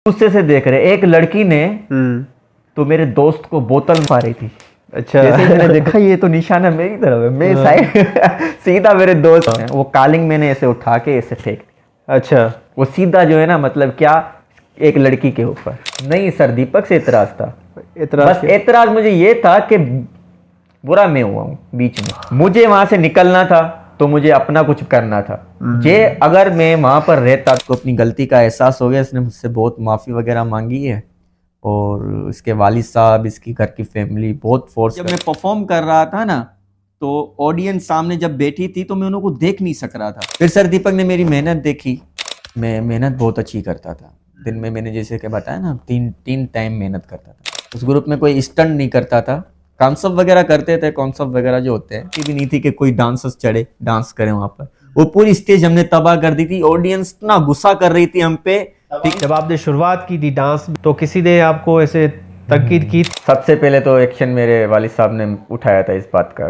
गुस्से से देख रहे, एक लड़की ने तो मेरे दोस्त को बोतल मारी थी। अच्छा। जैसे ही मैंने देखा ये तो निशाना मेरी तरफ है, मेरी साइड सीधा मेरे दोस्त है, वो कालिंग मैंने ऐसे उठा के ऐसे फेंक दिया। अच्छा, वो सीधा जो है ना, मतलब क्या, एक लड़की के ऊपर नहीं सर, दीपक से एतराज था। बस एतराज मुझे ये था कि बुरा मैं हुआ हूँ बीच में, मुझे वहां से निकलना था, तो मुझे अपना कुछ करना था। जे अगर मैं वहां पर रहता तो अपनी गलती का एहसास हो गया, इसने मुझसे बहुत माफ़ी वगैरह मांगी है, और इसके वालिद साहब, इसकी घर की फैमिली बहुत फोर्स। जब मैं परफॉर्म कर रहा था ना, तो ऑडियंस सामने जब बैठी थी तो मैं उनको देख नहीं सक रहा था। फिर सर दीपक ने मेरी मेहनत देखी, मैं मेहनत बहुत अच्छी करता था। दिन में मैंने जैसे कि बताया ना, तीन टाइम मेहनत करता था। उस ग्रुप में कोई स्टंट नहीं करता था, कॉन्सेप्ट वगैरह करते थे, कॉन्सेप्ट वगैरह जो होते हैं, ये भी नहीं थी कि कोई डांसर्स चढ़े डांस करें वहां पर। वो पूरी स्टेज हमने तबाह कर दी थी, ऑडियंस इतना गुस्सा कर रही थी हम पे। जब आपने शुरुआत की थी डांस, तो किसी ने आपको ऐसे तनकीद की? सबसे पहले तो एक्शन मेरे वालिद साहब ने उठाया था इस बात का।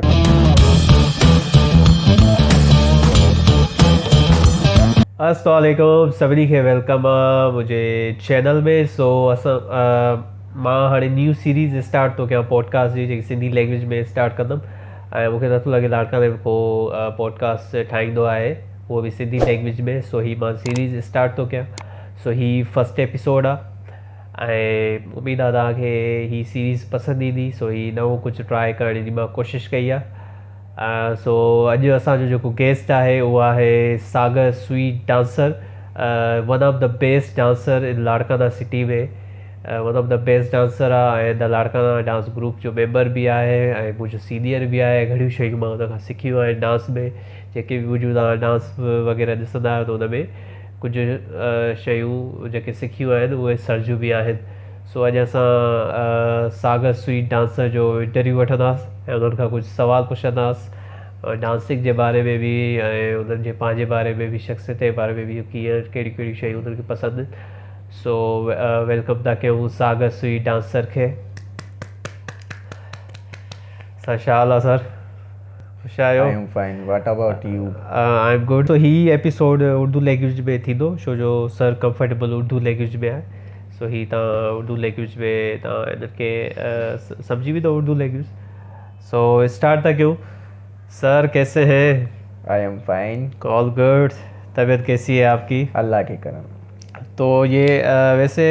अस्सलाम वालेकुम सभी खे वेलकम मुझे चैनल में। सो असां मां हाणे न्यू सीरीज़ स्टार्ट तो कयां पॉडकास्ट जी, जेकी सिंधी लैंग्वेज में स्टार्ट कंदुमि। ऐं मूंखे नथो लॻे लाड़का में को पॉडकास्ट ठाहींदो आहे, उहो बि सिंधी लैंग्वेज में। सो ही मां सीरीज़ स्टार्ट तो कयां। सो ही फस्ट एपिसोड आहे ऐं उमेदु आहे तव्हांखे ही सीरीज़ पसंदि ईंदी। सो ही नओं कुझु ट्राई करण जी मां कोशिशि कई आहे। सो अॼु असांजो जेको गेस्ट आहे उहो आहे Sagar sweet dancer, one of the best dancer in Larkana city में। One of the best dancer आहे ऐं द लाड़काना डांस ग्रुप जो मेंबर बि आहे ऐं मुंहिंजो सीनियर बि आहे। घणियूं शयूं मां हुन खां सिखियूं आहिनि डांस में, जेके बि मुंहिंजूं तव्हां डांस वग़ैरह ॾिसंदा आहियो त हुन में कुझु शयूं जेके सिखियूं आहिनि उहे सर जूं बि आहिनि। सो अॼु असां सागर स्वीट डांसर जो इंटरव्यू वठंदासीं ऐं उन्हनि खां कुझु सुवाल पुछंदासीं डांसिंग जे बारे में बि ऐं उन्हनि जे पंहिंजे बारे में बि, शख़्सियत जे बारे में बि, कीअं कहिड़ियूं कहिड़ियूं शयूं उन्हनि खे पसंदि। सो वेलकम था कयूं सागर स्वीट डांसर खे। सर छा हाल आहे सर? ख़ुशि आहियो? I am fine, what about you? I am good. तो ही एपिसोड उर्दू लैंग्वेज में थींदो, छो जो सर कंफर्टेबल उर्दू लैंग्वेज में आहे। सो ही तव्हां उर्दू लैंग्वेज में तव्हां इनखे सम्झी वेंदो उर्दू लैंग्वेज। सो स्टार्ट था कयूं। सर कैसे हैं? I am fine. All good. तबीयत कैसी है आपकी? अल्लाह के करम। तो ये वैसे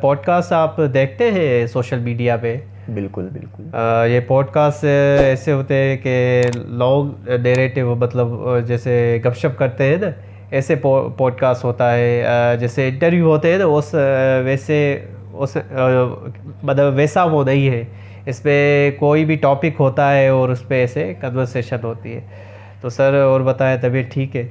पॉडकास्ट आप देखते हैं सोशल मीडिया पे? बिल्कुल बिल्कुल। ये पॉडकास्ट ऐसे होते हैं कि लॉन्ग नैरेटिव, मतलब जैसे गपशप करते हैं ना, ऐसे पॉडकास्ट होता है। जैसे इंटरव्यू होते हैं ना, उस वैसे उस मतलब वैसा वो नहीं है। इसमें कोई भी टॉपिक होता है और उस पर ऐसे कन्वर्सेशन होती है। तो सर और बताएं, तबीयत ठीक है?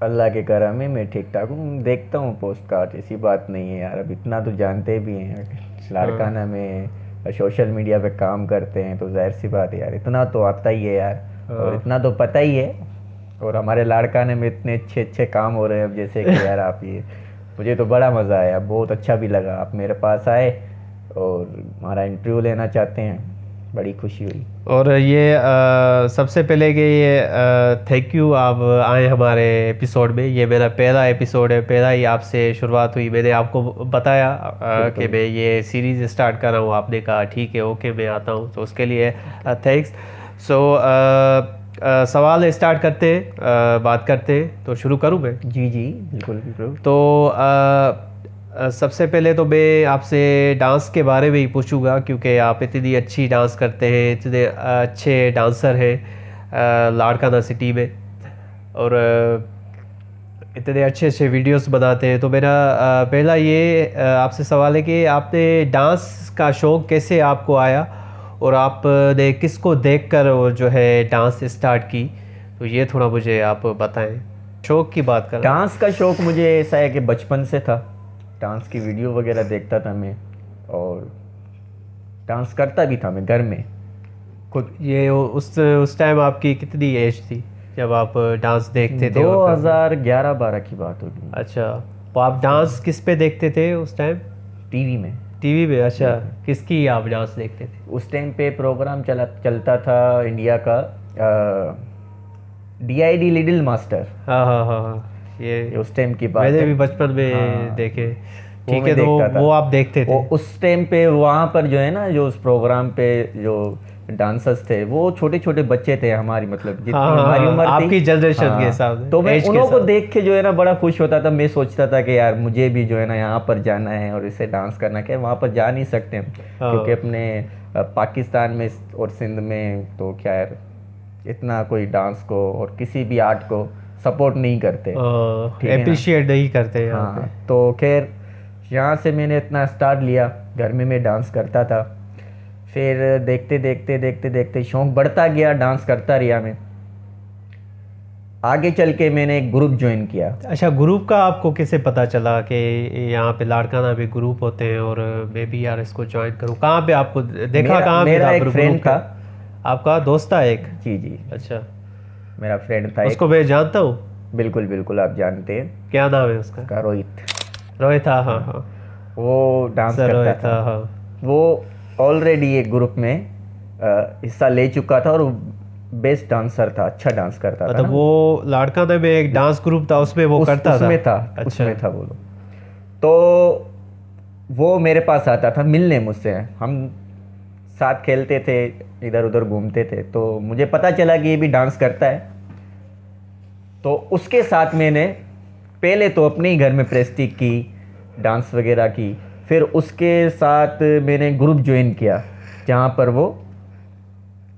अल्लाह के करम है, मैं ठीक ठाक हूँ। देखता हूँ पोस्ट कार्ड, ऐसी बात नहीं है यार। अब इतना तो जानते भी हैं, लाड़काना में सोशल मीडिया पे काम करते हैं, तो जाहिर सी बात है यार, इतना तो आता ही है यार, और इतना तो पता ही है। और हमारे लाड़काने में इतने अच्छे अच्छे काम हो रहे हैं अब, जैसे कि यार आप ये, मुझे तो बड़ा मज़ा आया, बहुत अच्छा भी लगा आप मेरे पास आए और हमारा इंटरव्यू लेना चाहते हैं, बड़ी खुशी हुई। और ये सबसे पहले कि ये थैंक यू, आप आए हमारे एपिसोड में। ये मेरा पहला एपिसोड है, पहला ही आपसे शुरुआत हुई। मैंने आपको बताया कि मैं ये सीरीज़ स्टार्ट कर रहा हूँ, आपने कहा ठीक है ओके मैं आता हूँ, तो उसके लिए थैंक्स। सो सवाल स्टार्ट करते हैं, बात करते हैं, तो शुरू करूँ मैं? जी जी बिल्कुल बिल्कुल। तो सबसे पहले तो मैं आपसे डांस के बारे में ही पूछूंगा, क्योंकि आप इतनी अच्छी डांस करते हैं, इतने अच्छे डांसर हैं लाड़काना सिटी में, और इतने अच्छे अच्छे वीडियोस बनाते हैं। तो मेरा पहला ये आपसे सवाल है कि आपने डांस का शौक़ कैसे आपको आया, और आपने किसको देखकर वो जो है डांस स्टार्ट की, तो ये थोड़ा मुझे आप बताएं। शौक़ की बात करें। डांस का शौक़ मुझे ऐसा है कि बचपन से था, डांस की वीडियो वगैरह देखता था मैं, और डांस करता भी था मैं घर में खुद। ये उस टाइम आपकी कितनी एज थी जब आप डांस देखते थे? 2011-12 की बात होगी। अच्छा, तो आप डांस किस पे देखते थे उस टाइम? टीवी में। टीवी पे? अच्छा, किसकी आप डांस देखते थे उस टाइम पे? प्रोग्राम चलता था इंडिया का, DID लिटिल मास्टर। हाँ हाँ हाँ हाँ, ये उस टाइम की बात मैंने है। भी बचपन में हाँ। देखे। ठीक मैं है, तो देखता था। वो आप देखते थे। उस टाइम पे वहाँ पर जो है ना, जो उस प्रोग्राम पे जो डांसर्स थे वो छोटे छोटे बच्चे थे हमारी, मतलब जितनी हाँ, हमारी उम्र थी, आपकी जनरेशन हाँ, के हिसाब से, तो मैं एज के उन्हों को साथ। देख के जो है ना बड़ा खुश होता था। मैं सोचता था कि यार मुझे भी जो है ना यहाँ पर जाना है और इसे डांस करना है। वहाँ पर जा नहीं सकते हम, हाँ। क्योंकि अपने पाकिस्तान में और सिंध में तो क्या है, इतना कोई डांस को और किसी भी आर्ट को सपोर्ट नहीं करते, ठीक है ना। अप्रिशिएट नहीं करते यहाँ पे। हाँ, तो खैर यहाँ से मैंने इतना स्टार्ट लिया, घर में मैं डांस करता था। फिर देखते देखते देखते देखते शौक बढ़ता गया, डांस करता रहा मैं। आगे चल के मैंने एक ग्रुप ज्वाइन किया। अच्छा, ग्रुप का आपको कैसे पता चला कि यहाँ पे लाड़काना में ग्रुप होते हैं और मैं भी यार इसको ज्वाइन करूँ? कहाँ पे आपको देखा? कहाँ पे मेरा था एक ग्रुप फ्रेंड का? था। आपका दोस्त था एक? जी जी, अच्छा, मेरा फ्रेंड था उसको मैं जानता हूँ। बिल्कुल बिल्कुल, आप जानते हैं क्या नाम है उसका? उसका, रोहित। रोहित, हाँ हाँ हाँ, वो डांस सर करता रोहित, था। हाँ हाँ। वो ऑलरेडी एक ग्रुप में हिस्सा ले चुका था और बेस्ट डांसर था, अच्छा डांस करता था मतलब ना। वो लाड़काना में एक डांस ग्रुप था, उसमें वो करता था? उसमें था। अच्छा। उसमें था बोलो। तो वो मेरे पास आता था मिलने मुझसे, हम साथ खेलते थे, इधर उधर घूमते थे। तो मुझे पता चला कि ये भी डांस करता है। तो उसके साथ मैंने पहले तो अपने ही घर में प्रैक्टिस की, डांस वगैरह की। फिर उसके साथ मैंने ग्रुप ज्वाइन किया जहाँ पर वो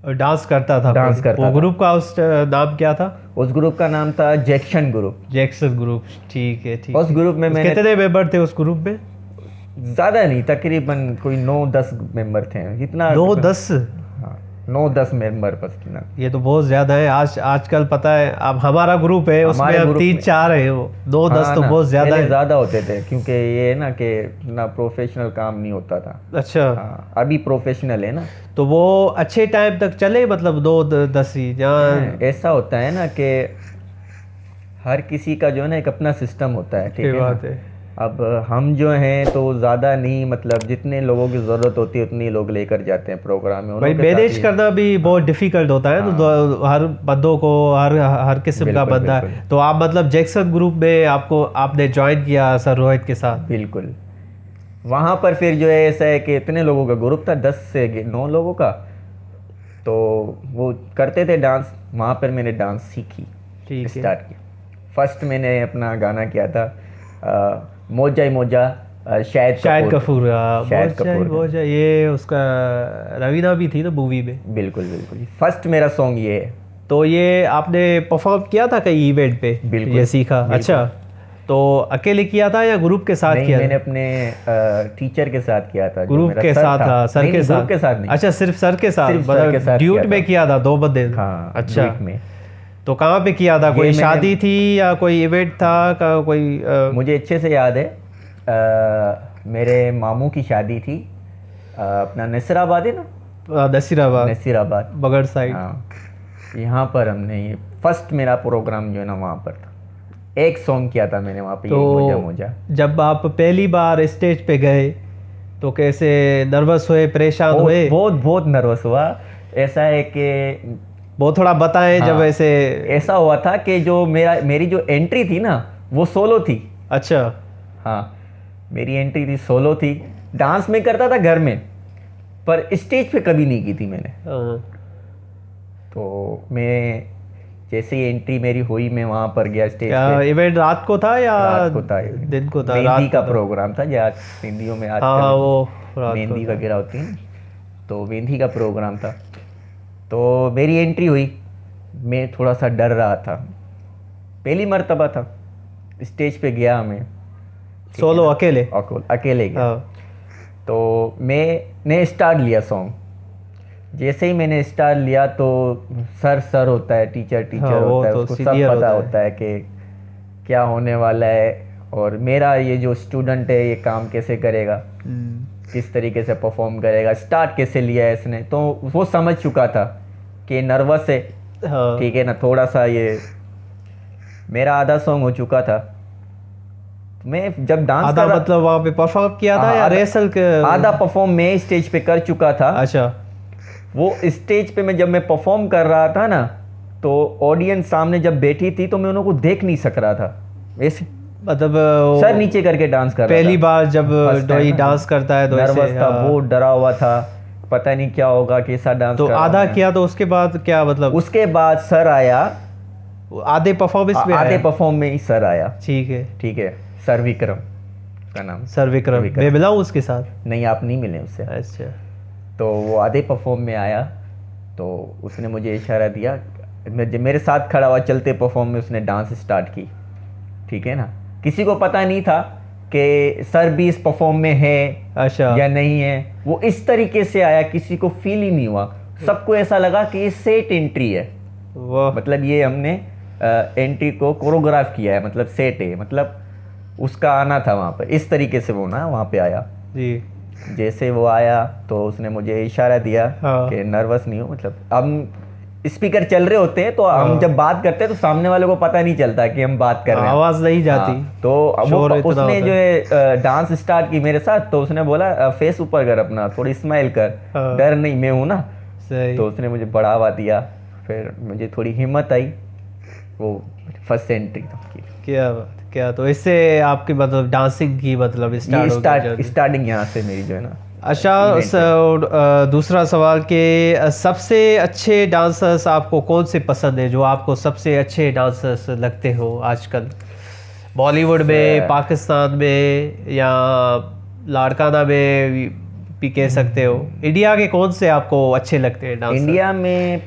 डांस करता था डांस खुद। करता वो था। ग्रुप का उस नाम क्या था? उस ग्रुप का नाम था जैक्शन ग्रुप। जैक्सन ग्रुप, ठीक है ठीक उस है। ग्रुप में मैंने कितने मेंबर थे उस ग्रुप में? ज़्यादा नहीं, तकरीबन कोई 9-10 मेंबर थे, इतना। 9-10? हाँ, 9-10 मेंबर बस ना। ये तो बहुत ज्यादा है। आजकल पता है, अब हमारा ग्रुप है उसमें हमारे अब ग्रुप 3-4 है। वो 9-10 हाँ तो ना, बहुत ज्यादा पहले है। ज़्यादा होते थे, क्योंकि ये है ना कि ना प्रोफेशनल काम नहीं होता था। अच्छा, हाँ, अभी प्रोफेशनल है ना। तो वो अच्छे टाइम तक चले, मतलब 9-10 ही जहाँ? ऐसा होता है ना कि हर किसी का जो है ना एक अपना सिस्टम होता है, ठीक ये है बात ना। है। अब हम जो हैं तो ज़्यादा नहीं, मतलब जितने लोगों की ज़रूरत होती है उतनी लोग लेकर जाते हैं प्रोग्राम में। भाई उन्हों के साथ मैनेज ही- करना भी बहुत डिफिकल्ट होता है। तो हर बंदों को, हर किस्म का बिल्कुल, बंदा। बिल्कुल। तो आप मतलब जैक्सन ग्रुप में आपने ज्वाइन किया सर रोहित के साथ? बिल्कुल। वहाँ पर फिर जो है ऐसा है कि इतने लोगों का ग्रुप था, 10 से 9 लोगों का। तो वो करते थे डांस, वहाँ पर मैंने डांस सीखी, ठीक है। स्टार्ट किया। फर्स्ट मैंने अपना गाना किया था मोजा ही मोजा, शाहिद कपूर, शाहिद कपूर का। मौजा, ये उसका रवीना भी थी ना मूवी में। बिल्कुल बिल्कुल, फर्स्ट मेरा सॉन्ग ये है। तो ये आपने परफॉर्म किया था कहीं इवेंट पे? बिल्कुल, ये सीखा? बिल्कुल। अच्छा, तो अकेले किया था या ग्रुप के साथ नहीं, किया मैंने था? अपने टीचर के साथ किया था, जो ग्रुप मेरा के सर साथ था? सर नहीं, के नहीं, साथ? ग्रुप के साथ नहीं। अच्छा, सिर्फ सर के साथ? सिर्फ सर के साथ ड्यूट किया में था। किया था 2 बंदे? हाँ, अच्छा, ड्यूट में। तो कहाँ पे किया था? ये कोई मैंने- शादी थी या कोई इवेंट था कोई मुझे अच्छे से याद है, मेरे मामू की शादी थी, अपना नसीराबाद है ना, नसीराबाद, नसीराबाद, बगड़ साइड। हाँ, यहाँ पर हमने ये फर्स्ट मेरा प्रोग्राम जो है ना वहाँ पर था। एक सॉन्ग किया था मैंने वहाँ पे, ये मोजा मोजा। जब आप पहली बार स्टेज पे गए तो कैसे नर्वस हुए, परेशान हुए? बहुत बहुत नर्वस हुआ। ऐसा है कि वो थोड़ा बताएं। हाँ, जब ऐसे ऐसा हुआ था कि जो मेरी जो एंट्री थी ना वो सोलो थी। अच्छा, हाँ, मेरी एंट्री थी, सोलो थी। डांस में करता था घर में, पर स्टेज पे कभी नहीं की थी मैंने। हाँ, तो मैं जैसे ही एंट्री मेरी हुई, मैं वहाँ पर गया स्टेज क्या पे। इवेंट रात को था या रात को था, दिन को था? मेहंदी रात का को था। प्रोग्राम था, जहाँ हिंदियों में हाँ, आजकल वो रात को मेहंदी था। वगैरह होती है, तो मेहंदी का प्रोग्राम था। तो मेरी एंट्री हुई, मैं थोड़ा सा डर रहा था, पहली मर्तबा था, स्टेज पे गया मैं, सोलो, अकेले? अकेले गया। हाँ, तो मैंने स्टार्ट लिया सॉन्ग। जैसे ही मैंने स्टार्ट लिया तो सर होता है, टीचर हाँ, वो होता है, तो उसको सब senior पता होता है। होता है कि क्या होने वाला है, और मेरा ये जो स्टूडेंट है ये काम कैसे करेगा, किस तरीके से परफॉर्म करेगा, स्टार्ट कैसे लिया है इसने। तो वो समझ चुका था कि नर्वस है, हाँ। ठीक है ना, थोड़ा सा ये। मेरा आधा सॉन्ग हो चुका था। मैं जब डांस आधा कर मतलब वहाँ पे परफॉर्म किया था हाँ, या आधा- रिहर्सल के? आधा परफॉर्म मैं स्टेज पे कर चुका था। अच्छा, वो स्टेज पे जब मैं परफॉर्म कर रहा था ना, तो ऑडियंस सामने जब बैठी थी तो मैं उनको देख नहीं सक रहा था, ऐसे मतलब सर नीचे करके डांस कर रहा पहली था। बार जब डोई डांस करता है तो नर्वस ऐसे, था, हाँ। बहुत डरा हुआ था, पता नहीं क्या होगा, कैसा डांस तो कर रहा आधा हूं मैं। किया तो उसके बाद क्या मतलब उसके बाद सर आया, आधे परफॉर्मेंस में आधे आया? परफॉर्म में ही सर आया। ठीक है। ठीक है, सर विक्रम का नाम। सर विक्रम, मैं मिला हूँ उसके साथ? नहीं, आप नहीं मिले उससे। अच्छा। तो वो आधे परफॉर्म में आया, तो उसने मुझे इशारा दिया, मेरे साथ खड़ा हुआ, चलते परफॉर्म में उसने डांस स्टार्ट की। ठीक है ना, किसी को पता नहीं था कि सर भी इस परफॉर्म में है अच्छा। या नहीं है। वो इस तरीके से आया, किसी को फील ही नहीं हुआ, सबको ऐसा लगा कि ये सेट एंट्री है। वाह। मतलब ये हमने एंट्री को कोरियोग्राफ किया है, मतलब सेट है, मतलब उसका आना था वहाँ पे, इस तरीके से वो ना वहाँ पे आया। जी। जैसे वो आया तो उसने मुझे इशारा दिया हाँ। कि नर्वस नहीं हो, मतलब हम स्पीकर चल रहे होते हैं तो हम हाँ। जब बात करते हैं तो सामने वाले को पता नहीं चलता कि हम बात कर रहे हैं, आवाज नहीं जाती। हाँ, तो अब शोर इतना उसने होता जो है डांस स्टार्ट की मेरे साथ, तो उसने बोला फेस ऊपर कर अपना, थोड़ी स्माइल कर, हाँ। डर नहीं, मैं हूँ ना। सही। तो उसने मुझे बढ़ावा दिया, फिर मुझे थोड़ी हिम्मत आई, वो फर्स्ट एंट्री की। क्या बात, क्या तो इससे आपकी मतलब डांसिंग की मतलब ये स्टार्ट हो गई? स्टार्टिंग यहाँ से मेरी जो है ना। अच्छा, event है। दूसरा सवाल के सबसे अच्छे डांसर्स आपको कौन से पसंद है, जो आपको सबसे अच्छे डांसर्स लगते हो आजकल बॉलीवुड में, पाकिस्तान में, या लाड़काना में भी कह सकते हो? इंडिया के कौन से आपको अच्छे लगते हैं डांसर? इंडिया में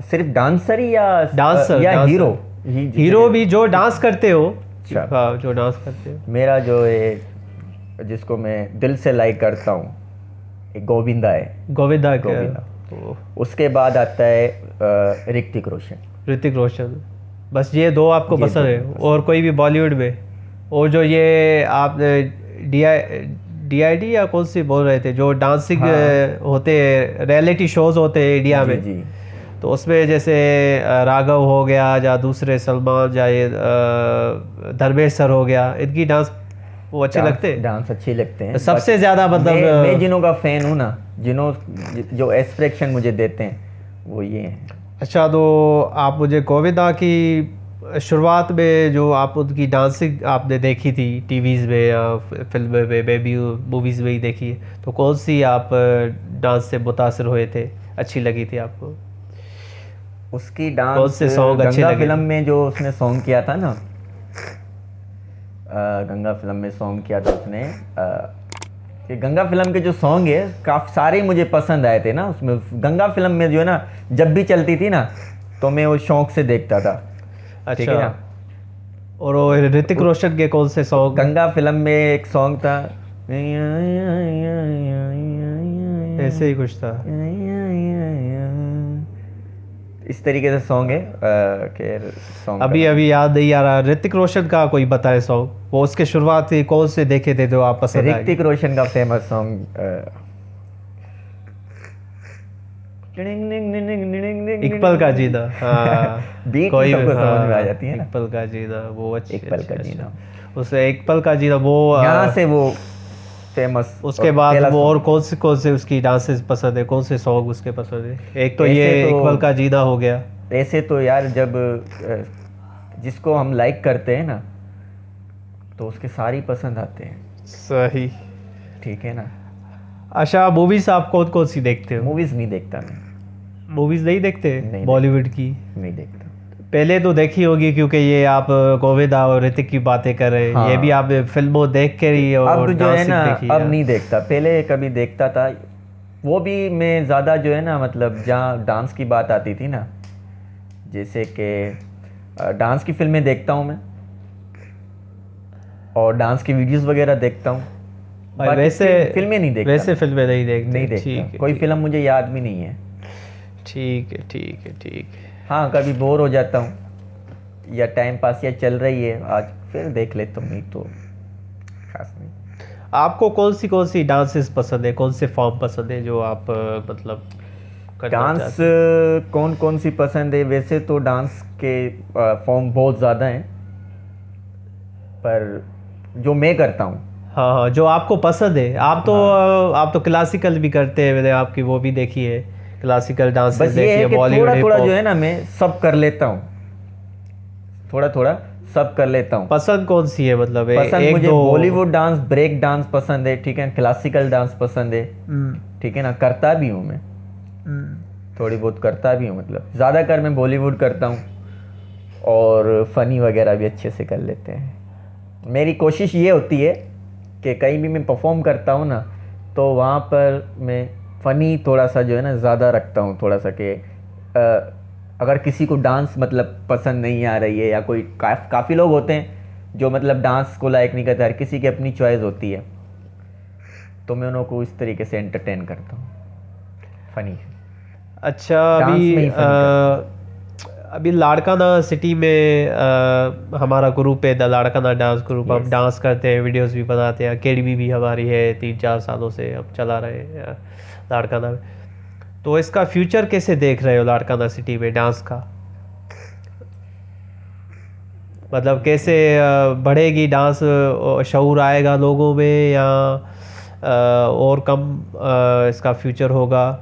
सिर्फ डांसर ही या डांसर, या डांसर। हीरो? हीरो भी जो डांस करते हो। अच्छा। हाँ, जो डांस करते हो। मेरा जो है, जिसको मैं दिल से लाइक करता हूँ, एक गोविंदा है। गोविंदा के। गोविंदा। उसके बाद आता है ऋतिक रोशन। ऋतिक रोशन। बस ये दो आपको ये पसंद दो है? पसंद। और कोई भी बॉलीवुड में? और जो ये आप DID या कौन सी बोल रहे थे, जो डांसिंग हाँ। होते हैं, रियलिटी शोज होते हैं इंडिया में, जी। तो उसमें जैसे राघव हो गया, या दूसरे सलमान, या ये धर्मेश सर हो गया, इनकी डांस वो अच्छे लगते हैं? डांस अच्छे लगते हैं। सबसे ज्यादा मतलब मैं जिन्हों का फैन हूँ ना, जो एक्सप्रेशन मुझे देते हैं वो ये हैं। अच्छा, तो आप मुझे गोविंदा की शुरुआत में जो आप उनकी डांसिंग आपने देखी थी टीवीज़ में या फिल्म में, बेबी मूवीज़ में ही देखी है, तो कौन सी आप डांस से मुतासर हुए थे, अच्छी लगी थी आपको? उसकी कौन डांस से सॉन्ग अच्छे गंगा लगे? फिल्म में जो उसने सॉन्ग किया था ना, गंगा फिल्म में सॉन्ग किया था उसने, ये गंगा फिल्म के जो सॉन्ग है काफ़ी सारे मुझे पसंद आए थे ना। उसमें गंगा फिल्म में जो है ना, जब भी चलती थी ना तो मैं वो शौक से देखता था। ठीक है अच्छा। ना। और वो ऋतिक रोशन के कौन से सॉन्ग? गंगा फिल्म में एक सॉन्ग था, ऐसे ही कुछ था। इस तरीके से सॉन्ग है कि सॉन्ग अभी अभी याद नहीं आ रहा। ऋतिक रोशन का कोई बताए सॉन्ग, वो उसके शुरुआती कौन से देखे थे जो आप पसंद आए? ऋतिक रोशन का फेमस सॉन्ग एक पल का जीना। हाँ। बीट कोई सबको समझ में आ हाँ, जाती है ना। एक पल का जीना, वो अच्छी। एक पल का अच्छा, जीना। उसे एक पल का जीना वो यहाँ से वो फेमस। उसके बाद वो और कौन से उसकी डांसेस पसंद है, कौन से सॉन्ग उसके पसंद है? एक तो ऐसे ये तो- एक पल का जीना हो गया। ऐसे तो यार, जब जिसको हम लाइक करते हैं ना तो उसके सारे ही पसंद आते हैं। सही। ठीक है ना। अच्छा, मूवीज आप कौन कौन सी देखते हो? मूवीज नहीं देखता मैं। मूवीज नहीं देखते नहीं बॉलीवुड की? नहीं देखता। पहले तो देखी होगी, क्योंकि ये आप गोविंदा और ऋतिक की बातें कर रहे हैं। हाँ। ये भी आप फिल्मों देख के ही और अब जो है डांसिंग ना, देखी अब है? नहीं देखता, पहले कभी देखता था। वो भी मैं ज़्यादा जो है ना, मतलब जहाँ डांस की बात आती थी ना, जैसे कि डांस की फिल्में देखता हूँ मैं, और डांस की वीडियोस वगैरह देखता हूँ। और बाकी वैसे फिल्में नहीं देखता। वैसे फिल्में नहीं देखते? नहीं ठीक देखता, है, कोई ठीक। फिल्म मुझे याद भी नहीं है। ठीक है, ठीक है, ठीक है। हाँ, कभी बोर हो जाता हूँ या टाइम पास या चल रही है आज, फिर देख लेता हूँ, नहीं तो खास नहीं। आपको कौन सी डांसेस पसंद है, कौन से फॉर्म पसंद है जो आप मतलब करना डांस चाहते हैं? कौन कौन सी पसंद है? वैसे तो डांस के फॉर्म बहुत ज़्यादा हैं, पर जो मैं करता हूँ, हाँ हाँ, जो आपको पसंद है। आप तो क्लासिकल भी करते हैं, मैंने आपकी वो भी देखी है, क्लासिकल डांसेस बस ये देखी है है, कि बॉलीवुड थोड़ा हिप थोड़ा हॉप। जो है ना, मैं सब कर लेता हूँ, थोड़ा थोड़ा सब कर लेता हूँ। पसंद कौन सी है मतलब? पसंद एक मुझे दो बॉलीवुड डांस, ब्रेक डांस पसंद है, ठीक है, क्लासिकल डांस पसंद है, ठीक है ना, करता भी हूँ मैं, थोड़ी बहुत करता भी हूँ, मतलब ज़्यादातर मैं बॉलीवुड करता हूँ और फ़नी वगैरह भी अच्छे से कर लेते हैं। मेरी कोशिश ये होती है कि कहीं भी मैं परफॉर्म करता हूँ ना, तो वहाँ पर मैं फ़नी थोड़ा सा जो है ना ज़्यादा रखता हूँ, थोड़ा सा कि अगर किसी को डांस मतलब पसंद नहीं आ रही है, या कोई काफ़ी लोग होते हैं जो मतलब डांस को लाइक नहीं करते, हर किसी की अपनी चॉइस होती है, तो मैं उनको इस तरीके से एंटरटेन करता हूँ, फ़नी। अच्छा, डांस में ही फनी अभी लाड़काना सिटी में हमारा ग्रुप है, द लाड़काना डांस ग्रुप। हम Yes. डांस करते हैं, वीडियोस भी बनाते हैं, अकेडमी भी हमारी है, 3-4 सालों से हम चला रहे हैं लाड़काना में। तो इसका फ्यूचर कैसे देख रहे हो लाड़काना सिटी में डांस का? मतलब कैसे बढ़ेगी डांस, शऊर आएगा लोगों में, या और कम इसका फ्यूचर होगा?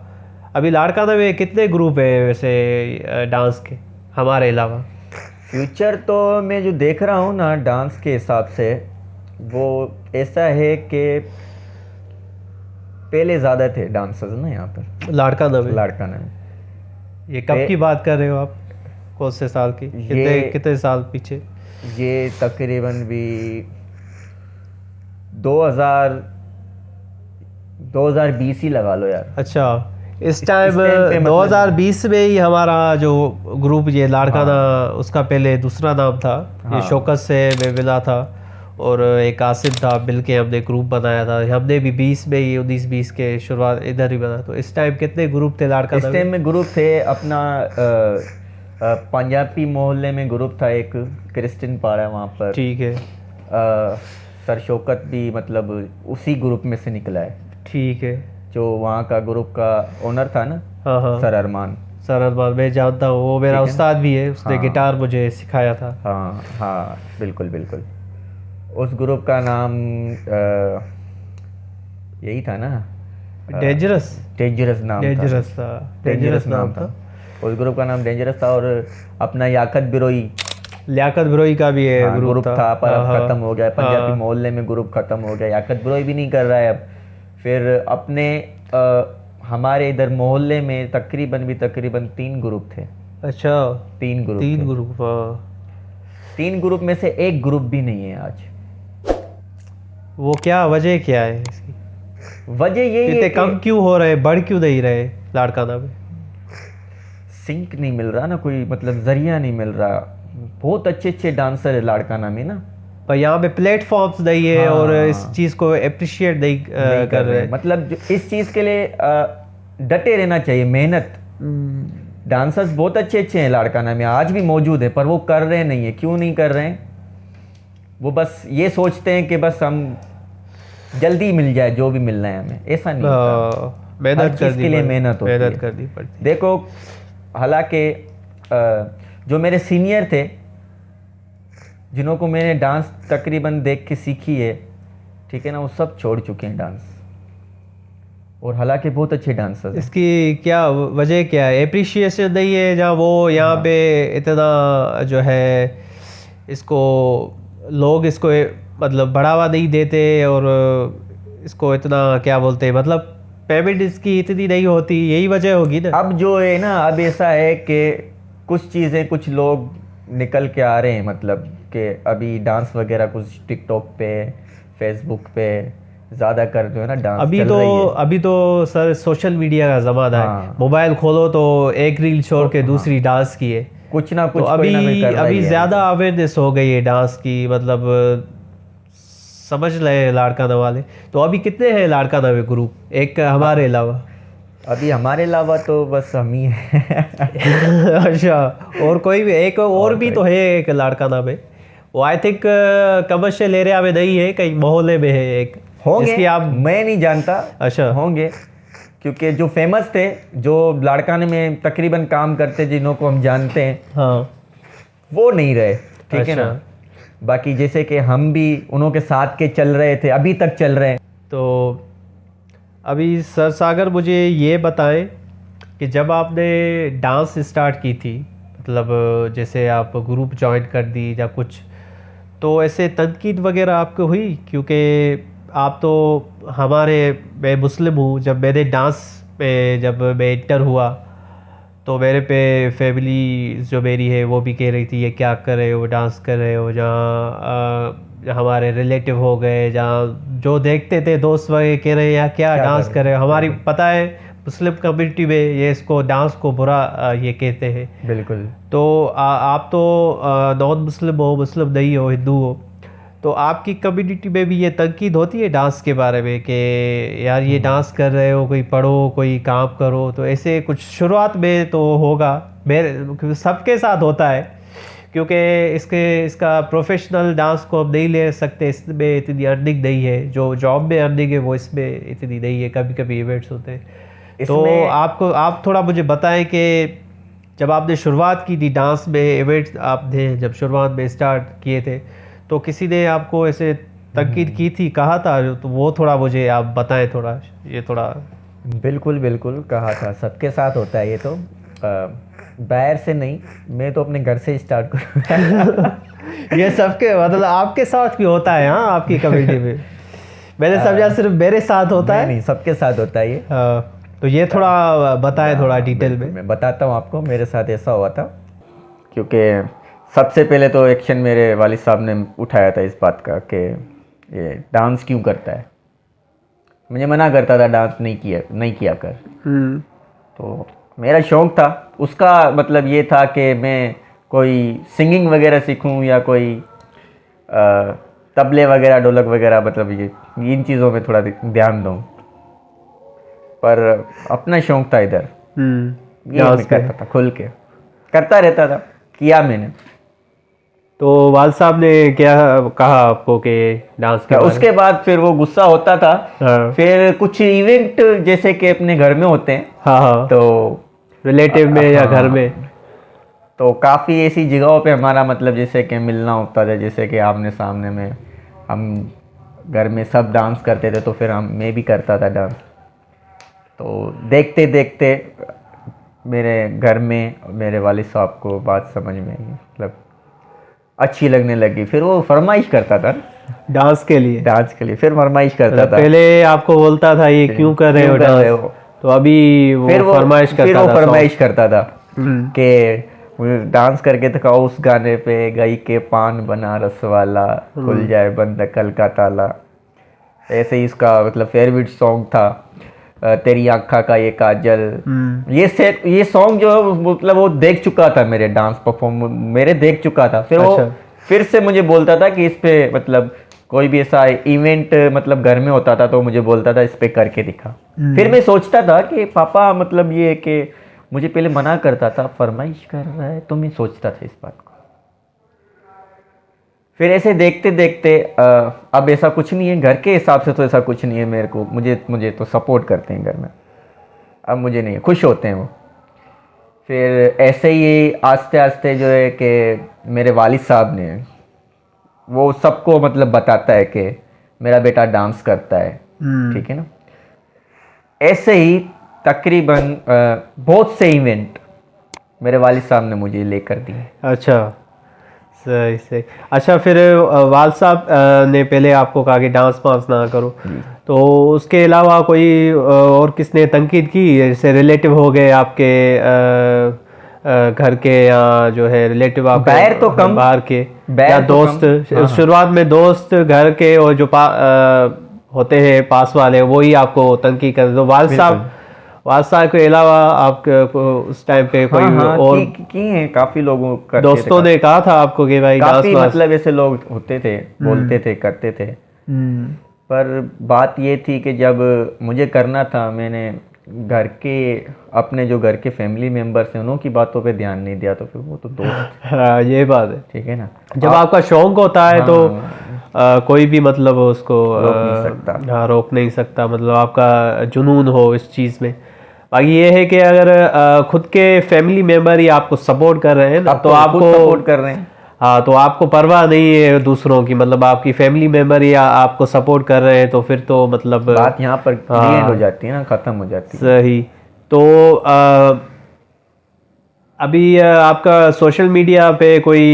अभी लाड़काना में कितने ग्रुप है वैसे डांस के हमारे अलावा? फ्यूचर तो मैं जो देख रहा हूँ ना डांस के हिसाब से, वो ऐसा है कि पहले ज़्यादा थे डांसर्स ना यहाँ पर लाड़काना में? लाड़काना में। ये कब की बात कर रहे हो आप? कौन से साल की? कितने साल पीछे? ये तकरीबन भी 2020 ही लगा लो यार। अच्छा, इस टाइम पे मतलब 2020 में ही हमारा जो ग्रुप ये लाड़काना, उसका पहले दूसरा नाम था, ये शौकत से मैं मिला था और एक आसिफ था, मिल के हमने ग्रुप बनाया था। हमने भी 20 में ही 19-20 के शुरुआत इधर ही बना। तो इस टाइम कितने ग्रुप थे लाड़काना इस टाइम में ग्रुप थे अपना पंजाबी मोहल्ले में ग्रुप था एक, क्रिस्टियन पाड़ा वहाँ पर, ठीक है। सर शौकत भी मतलब उसी ग्रुप में से निकला है, ठीक है। जो वहाँ का ग्रुप का ओनर था ना, हाँ, सर अरमान। सर अरमान मैं जानता हूँ, वो मेरा उस्ताद भी है, उसने गिटार मुझे सिखाया था। हाँ हाँ, बिल्कुल बिल्कुल। उस ग्रुप का नाम यही था ना, डेंजरस नाम था। डेंजरस नाम था। उस ग्रुप का नाम डेंजरस था। और अपना याकत बिरोई, लियाकत बिरोई का भी है ग्रुप था, पर अब खत्म हो गया। पंजाबी मोहल्ले में ग्रुप खत्म हो गया, याकत बिरोई भी नहीं कर रहा है अब। फिर अपने हमारे इधर मोहल्ले में तकरीबन 3 ग्रुप थे। अच्छा, 3 ग्रुप, 3 ग्रुप। 3 ग्रुप में से एक ग्रुप भी नहीं है आज। वो क्या वजह क्या है इसकी? वजह यही है कि कम क्यों हो रहे, बढ़ क्यों नहीं रहे लाड़काना में? सिंक नहीं मिल रहा ना, कोई मतलब जरिया नहीं मिल रहा। बहुत अच्छे डांसर है लाड़काना में ना, पर यहाँ पे प्लेटफॉर्म्स नहीं है। और इस चीज़ को अप्रिशिएट नहीं कर रहे। मतलब जो इस चीज़ के लिए डटे रहना चाहिए, मेहनत। डांसर्स बहुत अच्छे हैं लाड़काना में, आज भी मौजूद है, पर वो कर रहे नहीं है। क्यों नहीं कर रहे हैं? वो बस ये सोचते हैं कि बस हम जल्दी मिल जाए जो भी मिलना है हमें, ऐसा नहीं होता। मेहनत के लिए मेहनत करनी पड़ती। देखो, हालांकि जो मेरे सीनियर थे, जिनको मैंने डांस तकरीबन देख के सीखी है, ठीक है ना, वो सब छोड़ चुके हैं डांस, और हालांकि बहुत अच्छे डांसर्स। इसकी क्या वजह क्या है? एप्रिशिएशन नहीं है जहाँ वो यहाँ पे इतना जो है इसको लोग इसको मतलब बढ़ावा नहीं देते, और इसको इतना क्या बोलते हैं, मतलब पेमेंट इसकी इतनी नहीं होती, यही वजह होगी ना। अब जो है ना, अब ऐसा है कि कुछ चीज़ें, कुछ लोग निकल के आ रहे हैं, मतलब कि अभी डांस वगैरह कुछ टिकटॉक पे, फेसबुक पे ज़्यादा कर जो है ना डांस चल रही है। अभी तो सर सोशल मीडिया का ज़माना है। मोबाइल खोलो तो एक रील छोड़ के दूसरी डांस की है, कुछ ना कुछ तो अभी ज़्यादा अवेयरनेस हो गई है डांस की, मतलब समझ रहे लाड़काना वाले। तो अभी कितने हैं लाड़काना में ग्रुप, एक हमारे अलावा? अभी हमारे अलावा तो बस हम ही हैं। अच्छा, और कोई भी एक और भी तो है एक लाड़काना में, वो आई थिंक कमर्शियल एरिया में नहीं है, कहीं मोहल्ले में है एक। होंगे, आप मैं नहीं जानता। अच्छा, होंगे, क्योंकि जो फेमस थे, जो लाड़काने में तकरीबन काम करते, जिन्हों को हम जानते हैं, हाँ, वो नहीं रहे, ठीक है ना। बाकी जैसे कि हम भी उन्हों के साथ के चल रहे थे, अभी तक चल रहे हैं। तो अभी सर सागर मुझे ये बताएं कि जब आपने डांस स्टार्ट की थी, मतलब जैसे आप ग्रुप ज्वाइन कर दी या कुछ तो ऐसे तनकीद वगैरह आपको हुई, क्योंकि आप तो मैं मुस्लिम हूँ, जब मैंने डांस में जब मैं इंटर हुआ तो मेरे पे फैमिली जो मेरी है वो भी कह रही थी ये क्या कर रहे हो, डांस कर रहे हो। जहाँ हमारे रिलेटिव हो गए, जहाँ जो देखते थे दोस्त वगैरह कह रहे हैं यार क्या डांस कर रहे हो। हमारी पता है मुस्लिम कम्युनिटी में ये इसको डांस को बुरा ये कहते हैं। बिल्कुल। तो आप तो नॉन मुस्लिम हो, मुस्लिम नहीं हो, हिंदू हो, तो आपकी कम्युनिटी में भी ये तनकीद होती है डांस के बारे में कि यार ये डांस कर रहे हो, कोई पढ़ो, कोई काम करो। तो ऐसे कुछ शुरुआत में तो होगा, मेरे सबके साथ होता है, क्योंकि इसका प्रोफेशनल डांस को हम नहीं ले सकते, इसमें इतनी अर्निंग नहीं है। जो जॉब में अर्निंग है वो इसमें इतनी नहीं है, कभी कभी इवेंट्स होते हैं। तो आप थोड़ा मुझे बताएं कि जब आपने शुरुआत की थी डांस में, इवेंट्स आपने जब शुरुआत में स्टार्ट किए थे, तो किसी ने आपको ऐसे तनकीद की थी, कहा था, तो वो थोड़ा मुझे आप बताएं थोड़ा, ये थोड़ा। बिल्कुल बिल्कुल कहा था, सबके साथ होता है ये तो, बाहर से नहीं, मैं तो अपने घर से स्टार्ट करूँगा। ये सबके मतलब आपके साथ भी होता है? हाँ, आपकी कम्युनिटी में मैंने समझा सिर्फ मेरे साथ होता है। नहीं, सबके साथ होता है ये। तो ये थोड़ा बताएं थोड़ा डिटेल में। मैं बताता हूँ आपको, मेरे साथ ऐसा हुआ था, क्योंकि सबसे पहले तो एक्शन मेरे वालिद साहब ने उठाया था इस बात का कि ये डांस क्यों करता है। मुझे मना करता था डांस नहीं किया कर। तो मेरा शौक़ था, उसका मतलब ये था कि मैं कोई सिंगिंग वगैरह सीखूं या कोई तबले वगैरह, ढोलक वगैरह, मतलब ये इन चीज़ों में थोड़ा ध्यान दूं। पर अपना शौक़ था इधर, ये मैं करता था, खुल के करता रहता था, किया मैंने। तो वाल साहब ने क्या कहा आपको कि डांस के उसके बाद फिर वो गुस्सा होता था। हाँ। फिर कुछ इवेंट जैसे कि अपने घर में होते हैं, हाँ, तो रिलेटिव में या घर में, तो काफ़ी ऐसी जगहों पे हमारा मतलब जैसे कि मिलना होता था, जैसे कि आमने सामने में हम घर में सब डांस करते थे, तो फिर मैं भी करता था डांस। तो देखते देखते मेरे घर में मेरे वालिद साहब को बात समझ में आई, मतलब अच्छी लगने लगी। फिर वो फरमाइश करता था डांस के लिए फिर फरमाइश करता था। पहले आपको बोलता था ये क्यों कर रहे हो, तो अभी वो फरमाइश करता था कि डांस करके दिखाओ उस गाने पे, गई के पान बनारस वाला, खुल जाए बंद कल का ताला। ऐसे ही इसका मतलब फेवरेट सॉन्ग था तेरी आँखा का ये काजल। ये सॉन्ग जो है मतलब वो देख चुका था, मेरे डांस परफॉर्म मेरे देख चुका था। फिर वो फिर से मुझे बोलता था कि इस पे मतलब कोई भी ऐसा इवेंट मतलब घर में होता था तो मुझे बोलता था इस पे करके दिखा। फिर मैं सोचता था कि पापा मतलब ये कि मुझे पहले मना करता था, फरमाइश कर रहा है, तो मैं सोचता था इस बात को। फिर ऐसे देखते देखते अब ऐसा कुछ नहीं है, घर के हिसाब से तो ऐसा कुछ नहीं है मेरे को, मुझे तो सपोर्ट करते हैं घर में, अब मुझे नहीं है, खुश होते हैं वो। फिर ऐसे ही आस्ते आस्ते जो है कि मेरे वालिद साहब ने वो सबको मतलब बताता है कि मेरा बेटा डांस करता है, ठीक है ना। ऐसे ही तकरीबन बहुत से इवेंट मेरे वालिद साहब ने मुझे लेकर दिए। अच्छा, सही। अच्छा, फिर वाल साहब ने पहले आपको कहा कि डांस वांस ना करो, तो उसके अलावा कोई और किसने तनकीद की, जैसे रिलेटिव हो गए आपके घर के, या जो है रिलेटिव आपके बाहर तो कम, बाहर के, या दोस्त? शुरुआत में दोस्त घर के और जो होते हैं पास वाले, वही आपको तनकीद कर दो। वाल साहब के अलावा आपको उस टाइम पे कोई और की हैं? काफी लोगों का दोस्तों ने कहा था आपको कि भाई काफी मतलब ऐसे लोग होते थे, बोलते थे, करते थे। पर बात ये थी कि जब मुझे करना था, मैंने अपने जो घर के फैमिली मेंबर्स हैं उन्हों की बातों पे ध्यान नहीं दिया, तो फिर वो तो दोस्त। हाँ, ये बात है, ठीक है ना। जब आपका शौक होता है तो कोई भी मतलब उसको रोक नहीं सकता, मतलब आपका जुनून हो इस चीज़ में। बाकी ये है कि अगर खुद के फैमिली मेंबर ही आपको सपोर्ट कर रहे हैं ना, तो आपको सपोर्ट कर रहे हैं, हाँ, तो आपको परवाह नहीं है दूसरों की, मतलब आपकी फैमिली मेंबर ही आपको सपोर्ट कर रहे हैं, तो फिर तो मतलब बात यहाँ पर एंड हो जाती है ना, खत्म हो जाती है। सही। तो अभी आपका सोशल मीडिया पे कोई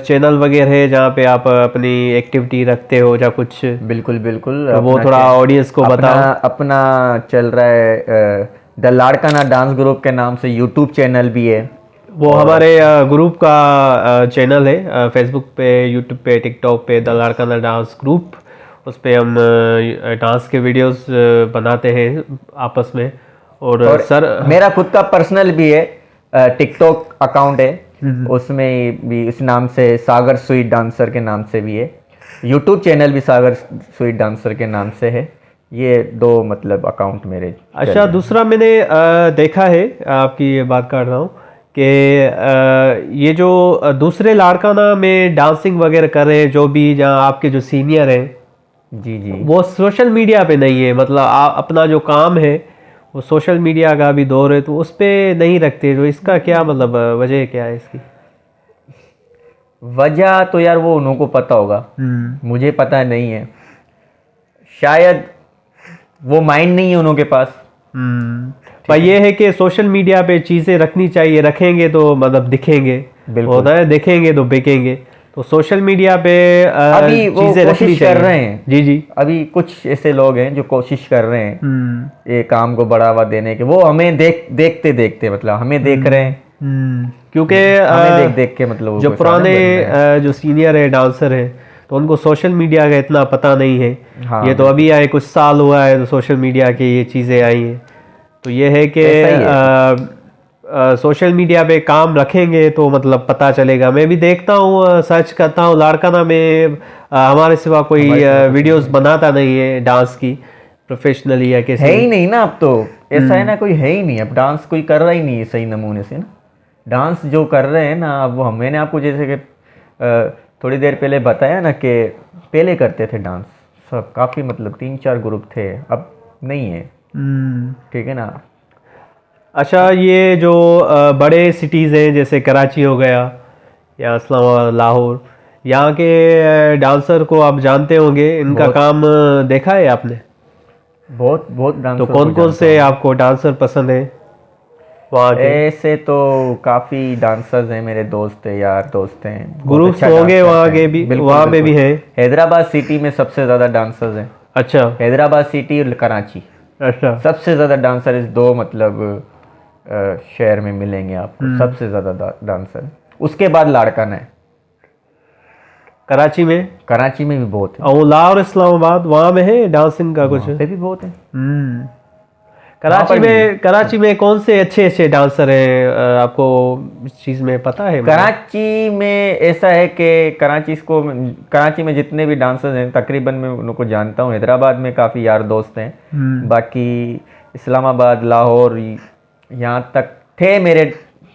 चैनल वगैरह है जहाँ पे आप अपनी एक्टिविटी रखते हो या कुछ? बिल्कुल बिल्कुल, तो वो थोड़ा ऑडियंस को बताओ। अपना चल रहा है द लाड़काना डांस ग्रुप के नाम से यूट्यूब चैनल भी है। वो हमारे ग्रुप का चैनल है, फेसबुक पे, यूट्यूब पे, टिकटॉक पे, द लाड़काना डांस ग्रुप। उस पे हम डांस के वीडियोस बनाते हैं आपस में। और सर मेरा खुद का पर्सनल भी है, टिकटॉक अकाउंट है, उसमें भी इस नाम से सागर स्वीट डांसर के नाम से भी है। यूट्यूब चैनल भी सागर स्वीट डांसर के नाम से है। ये दो मतलब अकाउंट मेरे। अच्छा, दूसरा मैंने देखा है, आपकी ये बात कर रहा हूँ कि ये जो दूसरे लाड़काना में डांसिंग वगैरह कर रहे हैं, जो भी जहाँ आपके जो सीनियर हैं, जी जी, वो सोशल मीडिया पे नहीं है। मतलब अपना जो काम है वो सोशल मीडिया का भी दौर है, तो उस पे नहीं रखते। तो इसका क्या मतलब, वजह क्या है इसकी? वजह तो यार वो उन्हों को पता होगा, मुझे पता नहीं है। शायद वो माइंड नहीं है उन्हों के पास। पर ये है कि सोशल मीडिया पे चीज़ें रखनी चाहिए, रखेंगे तो मतलब दिखेंगे, होता है दिखेंगे तो बिकेंगे। तो सोशल मीडिया पे अभी वो चीज़ें रखनी कोशिश कर रहे हैं। जी जी, अभी कुछ ऐसे लोग हैं जो कोशिश कर रहे हैं ये काम को बढ़ावा देने के। वो हमें देखते देखते मतलब हमें देख रहे हैं, क्योंकि हमें देख देख के मतलब जो पुराने जो सीनियर है, डांसर है, तो उनको सोशल मीडिया का इतना पता नहीं है। हाँ, ये तो अभी आए, कुछ साल हुआ है तो सोशल मीडिया की ये चीज़ें आई हैं। तो ये है कि सोशल मीडिया पे काम रखेंगे तो मतलब पता चलेगा। मैं भी देखता हूँ, सर्च करता हूँ, लाड़काना में हमारे सिवा कोई वीडियोस बनाता नहीं है डांस की, प्रोफेशनली या कैसे। है ही नहीं ना अब तो, ऐसा है ना, कोई है ही नहीं अब। डांस कोई कर रहा ही नहीं है सही नमूने से ना। डांस जो कर रहे हैं ना अब, वो मैंने आपको जैसे कि थोड़ी देर पहले बताया ना कि पहले करते थे डांस सब, काफ़ी मतलब 3-4 ग्रुप थे, अब नहीं है। ठीक है ना। अच्छा, ये जो बड़े सिटीज़ हैं जैसे कराची हो गया या इस्लामाबाद, लाहौर, यहाँ के डांसर को आप जानते होंगे, इनका काम देखा है आपने? बहुत बहुत डांसर। तो कौन कौन से आपको डांसर पसंद है वहाँ के? ऐसे तो काफ़ी डांसर्स हैं, मेरे दोस्त है, यार दोस्त हैं, ग्रुप्स होंगे वहाँ के भी, वहाँ पे भी है। हैदराबाद सिटी में सबसे ज़्यादा डांसर्स हैं। अच्छा, हैदराबाद सिटी और कराची, अच्छा, सबसे ज़्यादा डांसर इस दो मतलब शहर में मिलेंगे आपको, सबसे ज़्यादा डांसर। उसके बाद लाड़काना है। कराची में? कराची में भी बहुत है। और लाहौर, इस्लामाबाद, वहाँ में है डांसिंग का कुछ? पे भी बहुत है। कराची में कौन से अच्छे अच्छे डांसर हैं, आपको इस चीज़ में पता है? कराची में ऐसा है कि कराची में जितने भी डांसर्स हैं तकरीबन मैं उनको जानता हूँ। हैदराबाद में काफ़ी यार दोस्त हैं। बाकी इस्लामाबाद, लाहौर, यहाँ तक थे मेरे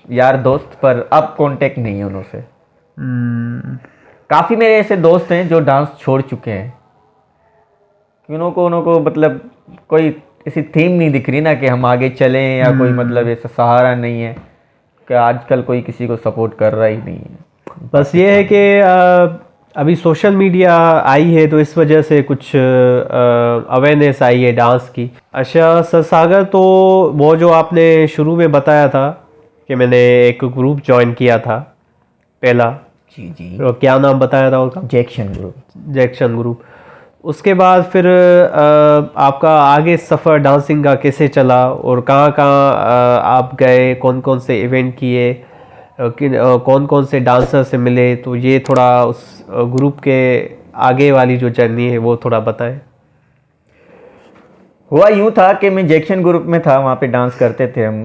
यार दोस्त, पर अब कांटेक्ट नहीं है उनसे। काफ़ी मेरे ऐसे दोस्त हैं जो डांस छोड़ चुके हैं। उनको मतलब कोई ऐसी थीम नहीं दिख रही ना कि हम आगे चलें, या कोई मतलब ऐसा सहारा नहीं है कि आजकल कोई किसी को सपोर्ट कर रहा ही नहीं है। बस ये है कि अभी सोशल मीडिया आई है तो इस वजह से कुछ अवेयरनेस आई है डांस की। अच्छा सर सागर, तो वो जो आपने शुरू में बताया था कि मैंने एक ग्रुप ज्वाइन किया था पहला, जी जी, तो क्या नाम बताया था उसका? जैक्शन ग्रुप। जैक्शन ग्रुप। उसके बाद फिर आपका आगे सफ़र डांसिंग का कैसे चला, और कहाँ कहाँ आप गए, कौन कौन से इवेंट किए, कौन कौन से डांसर से मिले? तो ये थोड़ा उस ग्रुप के आगे वाली जो जर्नी है वो थोड़ा बताएं। हुआ यूँ था कि मैं जैक्शन ग्रुप में था, वहाँ पे डांस करते थे हम।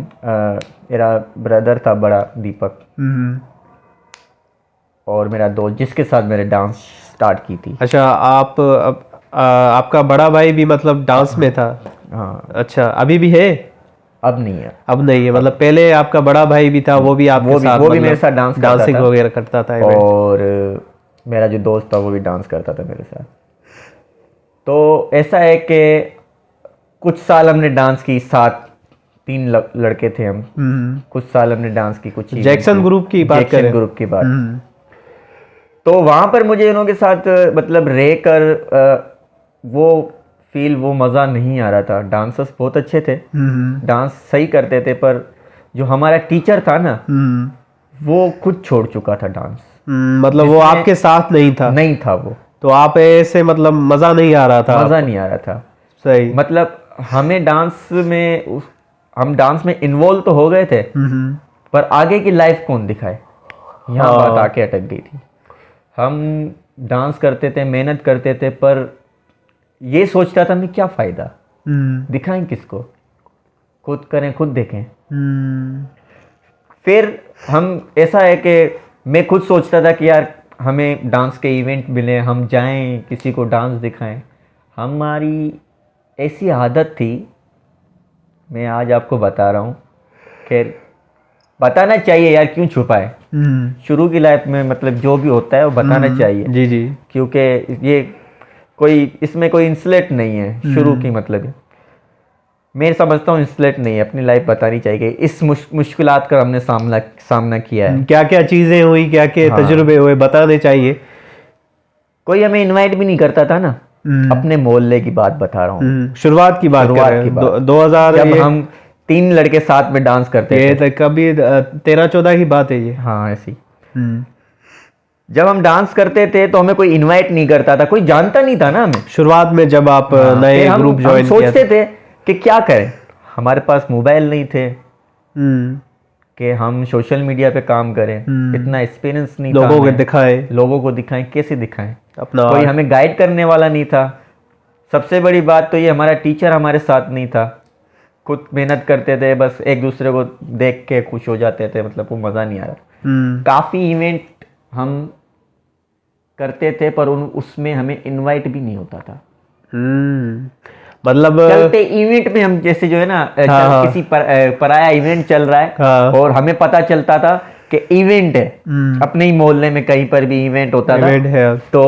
मेरा ब्रदर था बड़ा, दीपक, और मेरा दोस्त जिसके साथ मेरे डांस स्टार्ट की थी। अच्छा, आपका बड़ा भाई भी मतलब डांस में था? हाँ। अच्छा, अभी भी है? अब नहीं है। अब नहीं है, मतलब पहले आपका बड़ा भाई भी था, वो भी आपके साथ, वो भी मेरे साथ डांसिंग वगैरह करता था? और मेरा जो दोस्त था वो भी डांस करता था मेरे साथ। तो ऐसा है कि कुछ साल हमने डांस की साथ, 3 लड़के थे हम। कुछ साल हमने डांस की। कुछ जैक्सन ग्रुप की बात करें, जैक्सन ग्रुप की बात। तो वहाँ पर मुझे इन्हों के साथ मतलब रह कर वो फील, वो मज़ा नहीं आ रहा था। डांसर्स बहुत अच्छे थे, डांस सही करते थे, पर जो हमारा टीचर था ना वो खुद छोड़ चुका था डांस। मतलब वो आपके साथ नहीं था वो। तो आप ऐसे मतलब मजा नहीं आ रहा था? मजा नहीं आ रहा था। सही। मतलब हमें हम डांस में इन्वॉल्व तो हो गए थे, पर आगे की लाइफ कौन दिखाए, यहाँ बात आके अटक गई थी। हम डांस करते थे, मेहनत करते थे, पर ये सोचता था मैं क्या फायदा, दिखाएं किसको, खुद करें खुद देखें। फिर हम ऐसा है कि मैं खुद सोचता था कि यार हमें डांस के इवेंट मिले, हम जाएं किसी को डांस दिखाएं। हमारी ऐसी आदत थी, मैं आज आपको बता रहा हूँ, खैर बताना चाहिए यार, क्यों छुपाए। शुरू की लाइफ में मतलब जो भी होता है वो बताना चाहिए। जी जी। क्योंकि ये इसमें कोई इंसलेट नहीं है शुरू की, मतलब मैं समझता हूँ इंसलेट नहीं है, अपनी लाइफ बतानी चाहिए। इस मुश्किलात का हमने सामना किया है, क्या क्या चीजें हुई, क्या क्या तजुर्बे हुए, बताने चाहिए। कोई हमें इनवाइट भी नहीं करता था ना। अपने मोहल्ले की बात बता रहा हूँ, शुरुआत की बात कर रहे हैं, 2000 जब हम 3 लड़के साथ में डांस करते थे। ये कभी 13-14 की बात है ये। हाँ ऐसी। जब हम डांस करते थे तो हमें कोई इनवाइट नहीं करता था, कोई जानता नहीं था ना हमें। शुरुआत में जब आप नए ग्रुप ज्वाइन किया, सोचते थे कि क्या करें, हमारे पास मोबाइल नहीं थे कि हम सोशल मीडिया पे काम करें, इतना एक्सपीरियंस नहीं था, लोगों को दिखाएं, कैसे दिखाएं अपना, कोई हमें गाइड करने वाला नहीं था। सबसे बड़ी बात तो ये, हमारा टीचर हमारे साथ नहीं था। खुद मेहनत करते थे, बस एक दूसरे को देख के खुश हो जाते थे, मतलब वो मज़ा नहीं आ रहा। काफ़ी इवेंट हम करते थे पर उसमें हमें इनवाइट भी नहीं होता था। मतलब चलते इवेंट में हम जैसे जो है ना, किसी पराया इवेंट चल रहा है और हमें पता चलता था कि इवेंट है, अपने ही मोहल्ले में कहीं पर भी इवेंट होता था तो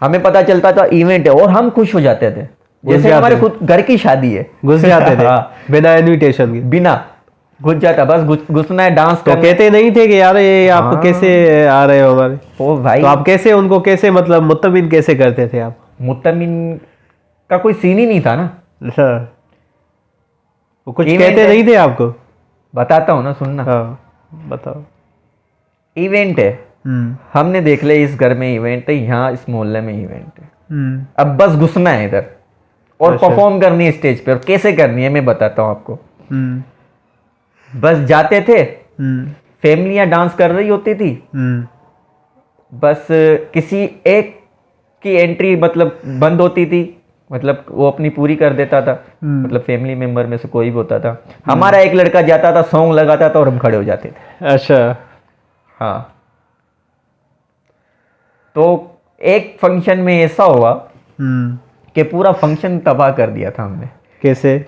हमें पता चलता था इवेंट है और हम खुश हो जाते थे, जैसे हमारे खुद घर की शादी है, घुस जाते थे बिना इनविटेशन के, बिना घुस जाता, बस घुसना है, डांस तो कहते नहीं थे कि यार ये आप कैसे आ रहे हो हमारे? ओ भाई, तो आप कैसे उनको कैसे मतलब मुत्तमिन कैसे करते थे आप? मुत्तमिन का कोई सीन ही नहीं था ना। वो कुछ कहते नहीं थे आपको? बताता हूँ ना, सुनना। बताओ। इवेंट है, हमने देख लिया इस घर में इवेंट है, यहाँ इस मोहल्ले में इवेंट है, अब बस घुसना है इधर और परफॉर्म करनी है स्टेज पे। और कैसे करनी है मैं बताता हूँ आपको। बस जाते थे, फैमिलियां डांस कर रही होती थी, बस किसी एक की एंट्री मतलब बंद होती थी, मतलब वो अपनी पूरी कर देता था, मतलब फैमिली मेंबर में से कोई भी होता था। हमारा एक लड़का जाता था, सॉन्ग लगाता था और हम खड़े हो जाते थे। अच्छा। हाँ, तो एक फंक्शन में ऐसा हुआ कि पूरा फंक्शन तबाह कर दिया था हमने। कैसे?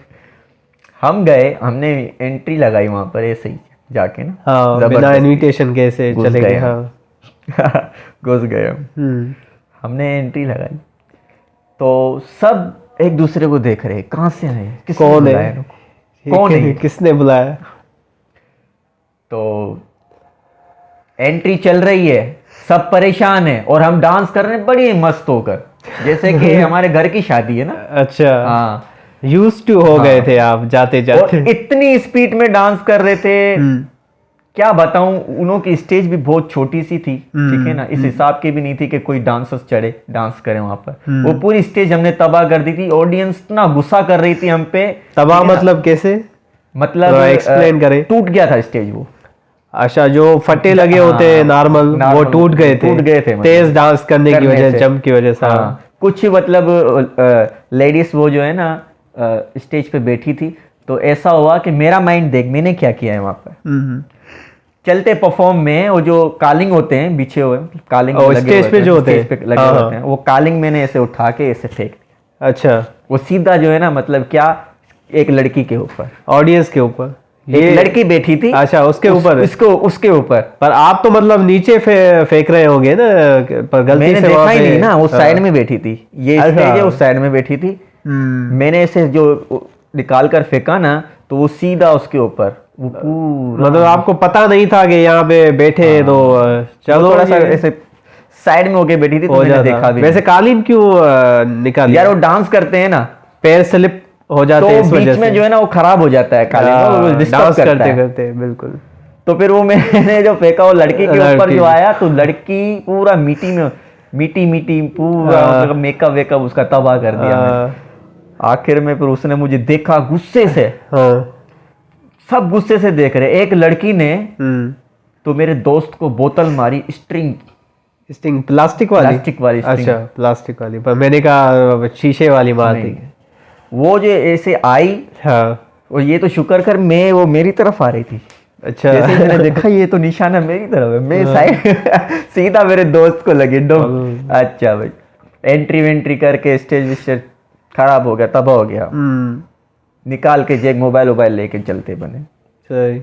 हम गए, हमने एंट्री लगाई वहां पर ऐसे ही जाके ना, बिना इनविटेशन कैसे चले गए? घुस गए हम। हमने एंट्री लगाई तो सब एक दूसरे को देख रहे, कहाँ से आए, कौन है, कौन है, किसने बुलाया। तो एंट्री चल रही है, सब परेशान है और हम डांस कर रहे हैं बड़ी मस्त होकर, जैसे कि हमारे घर की शादी है ना। अच्छा। हाँ, यूज्ड टू हो गए थे आप जाते जाते। और इतनी स्पीड में डांस कर रहे थे, क्या बताऊं, उन्हों की स्टेज भी बहुत छोटी सी थी, ठीक है ना, इस हिसाब की भी नहीं थी कि कोई डांसर्स चढ़े डांस करें वहां पर। वो पूरी स्टेज हमने तबाह कर दी थी, ऑडियंस इतना गुस्सा कर रही थी हम पे। तबाह मतलब कैसे? मतलब एक्सप्लेन करें। टूट गया था स्टेज वो। अच्छा, जो फटे लगे होते हैं नॉर्मल, वो टूट गए थे तेज डांस करने की वजह, जंप की वजह से। कुछ मतलब लेडीज वो जो है ना स्टेज पे बैठी थी, तो ऐसा हुआ कि मेरा माइंड देख मैंने क्या किया है वहां पर। चलते परफॉर्म में वो जो कालिंग होते हैं बिछे हुए, कालिंग स्टेज पे जो होते हैं, वो कालिंग मैंने ऐसे उठा के ऐसे फेंक। अच्छा। वो सीधा जो है ना, मतलब क्या, एक लड़की के ऊपर, ऑडियंस के ऊपर, एक लड़की बैठी थी। अच्छा, उसके ऊपर, उसके ऊपर। पर आप तो मतलब नीचे फेंक रहे होंगे ना, पर गलती मैंने से देखा ही नहीं ना, वो साइड में बैठी थी, ये स्टेज है, उस साइड में बैठी थी। मैंने ऐसे जो निकाल कर फेंका ना, तो वो सीधा उसके ऊपर, वो पूरा, मतलब आपको पता नहीं था कि यहाँ पे बैठे। तो चलो, थोड़ा सा ऐसे साइड में होके बैठी थी, तो मैंने देखा भी। वैसे कालीन क्यों निकाली? यार वो डांस करते हैं ना, पैर स्लिप हो जाते हैं इस तो वजह बीच में से। जो है ना वो खराब हो जाता है कालीन, वो डिस्टर्ब डांस करता करते है। करते बिल्कुल। तो फिर वो मैंने जो फेंका वो लड़की के ऊपर लड़की। जो आया, तो लड़की पूरा मिट्टी में, मिट्टी मिट्टी पूरा मतलब मेकअप वेकअप उसका तबाह कर दिया मैंने। आखिर में फिर उसने मुझे देखा गुस्से से, हाँ। सब गुस्से से देख रहे। एक लड़की ने हम्म। तो मेरे दोस्त को बोतल मारी, स्ट्रिंग, स्टिंग प्लास्टिक वाली? प्लास्टिक वाली स्ट्रिंग। अच्छा प्लास्टिक वाली, पर मैंने कहा शीशे वाली मार दी। नहीं, वो जो ऐसे आई, हाँ। और ये तो शुक्र कर मैं, वो मेरी तरफ आ रही थी। अच्छा। जैसे ही मैंने देखा ये तो निशाना मेरी तरफ है, मैं साइड सीधा मेरे दोस्त को लगी डुम। अच्छा भाई, एंट्री वेंट्री करके स्टेज विस्टेज खराब हो गया, तबाह हो गया। निकाल के जेब मोबाइल वोबाइल लेके चलते बने। सही।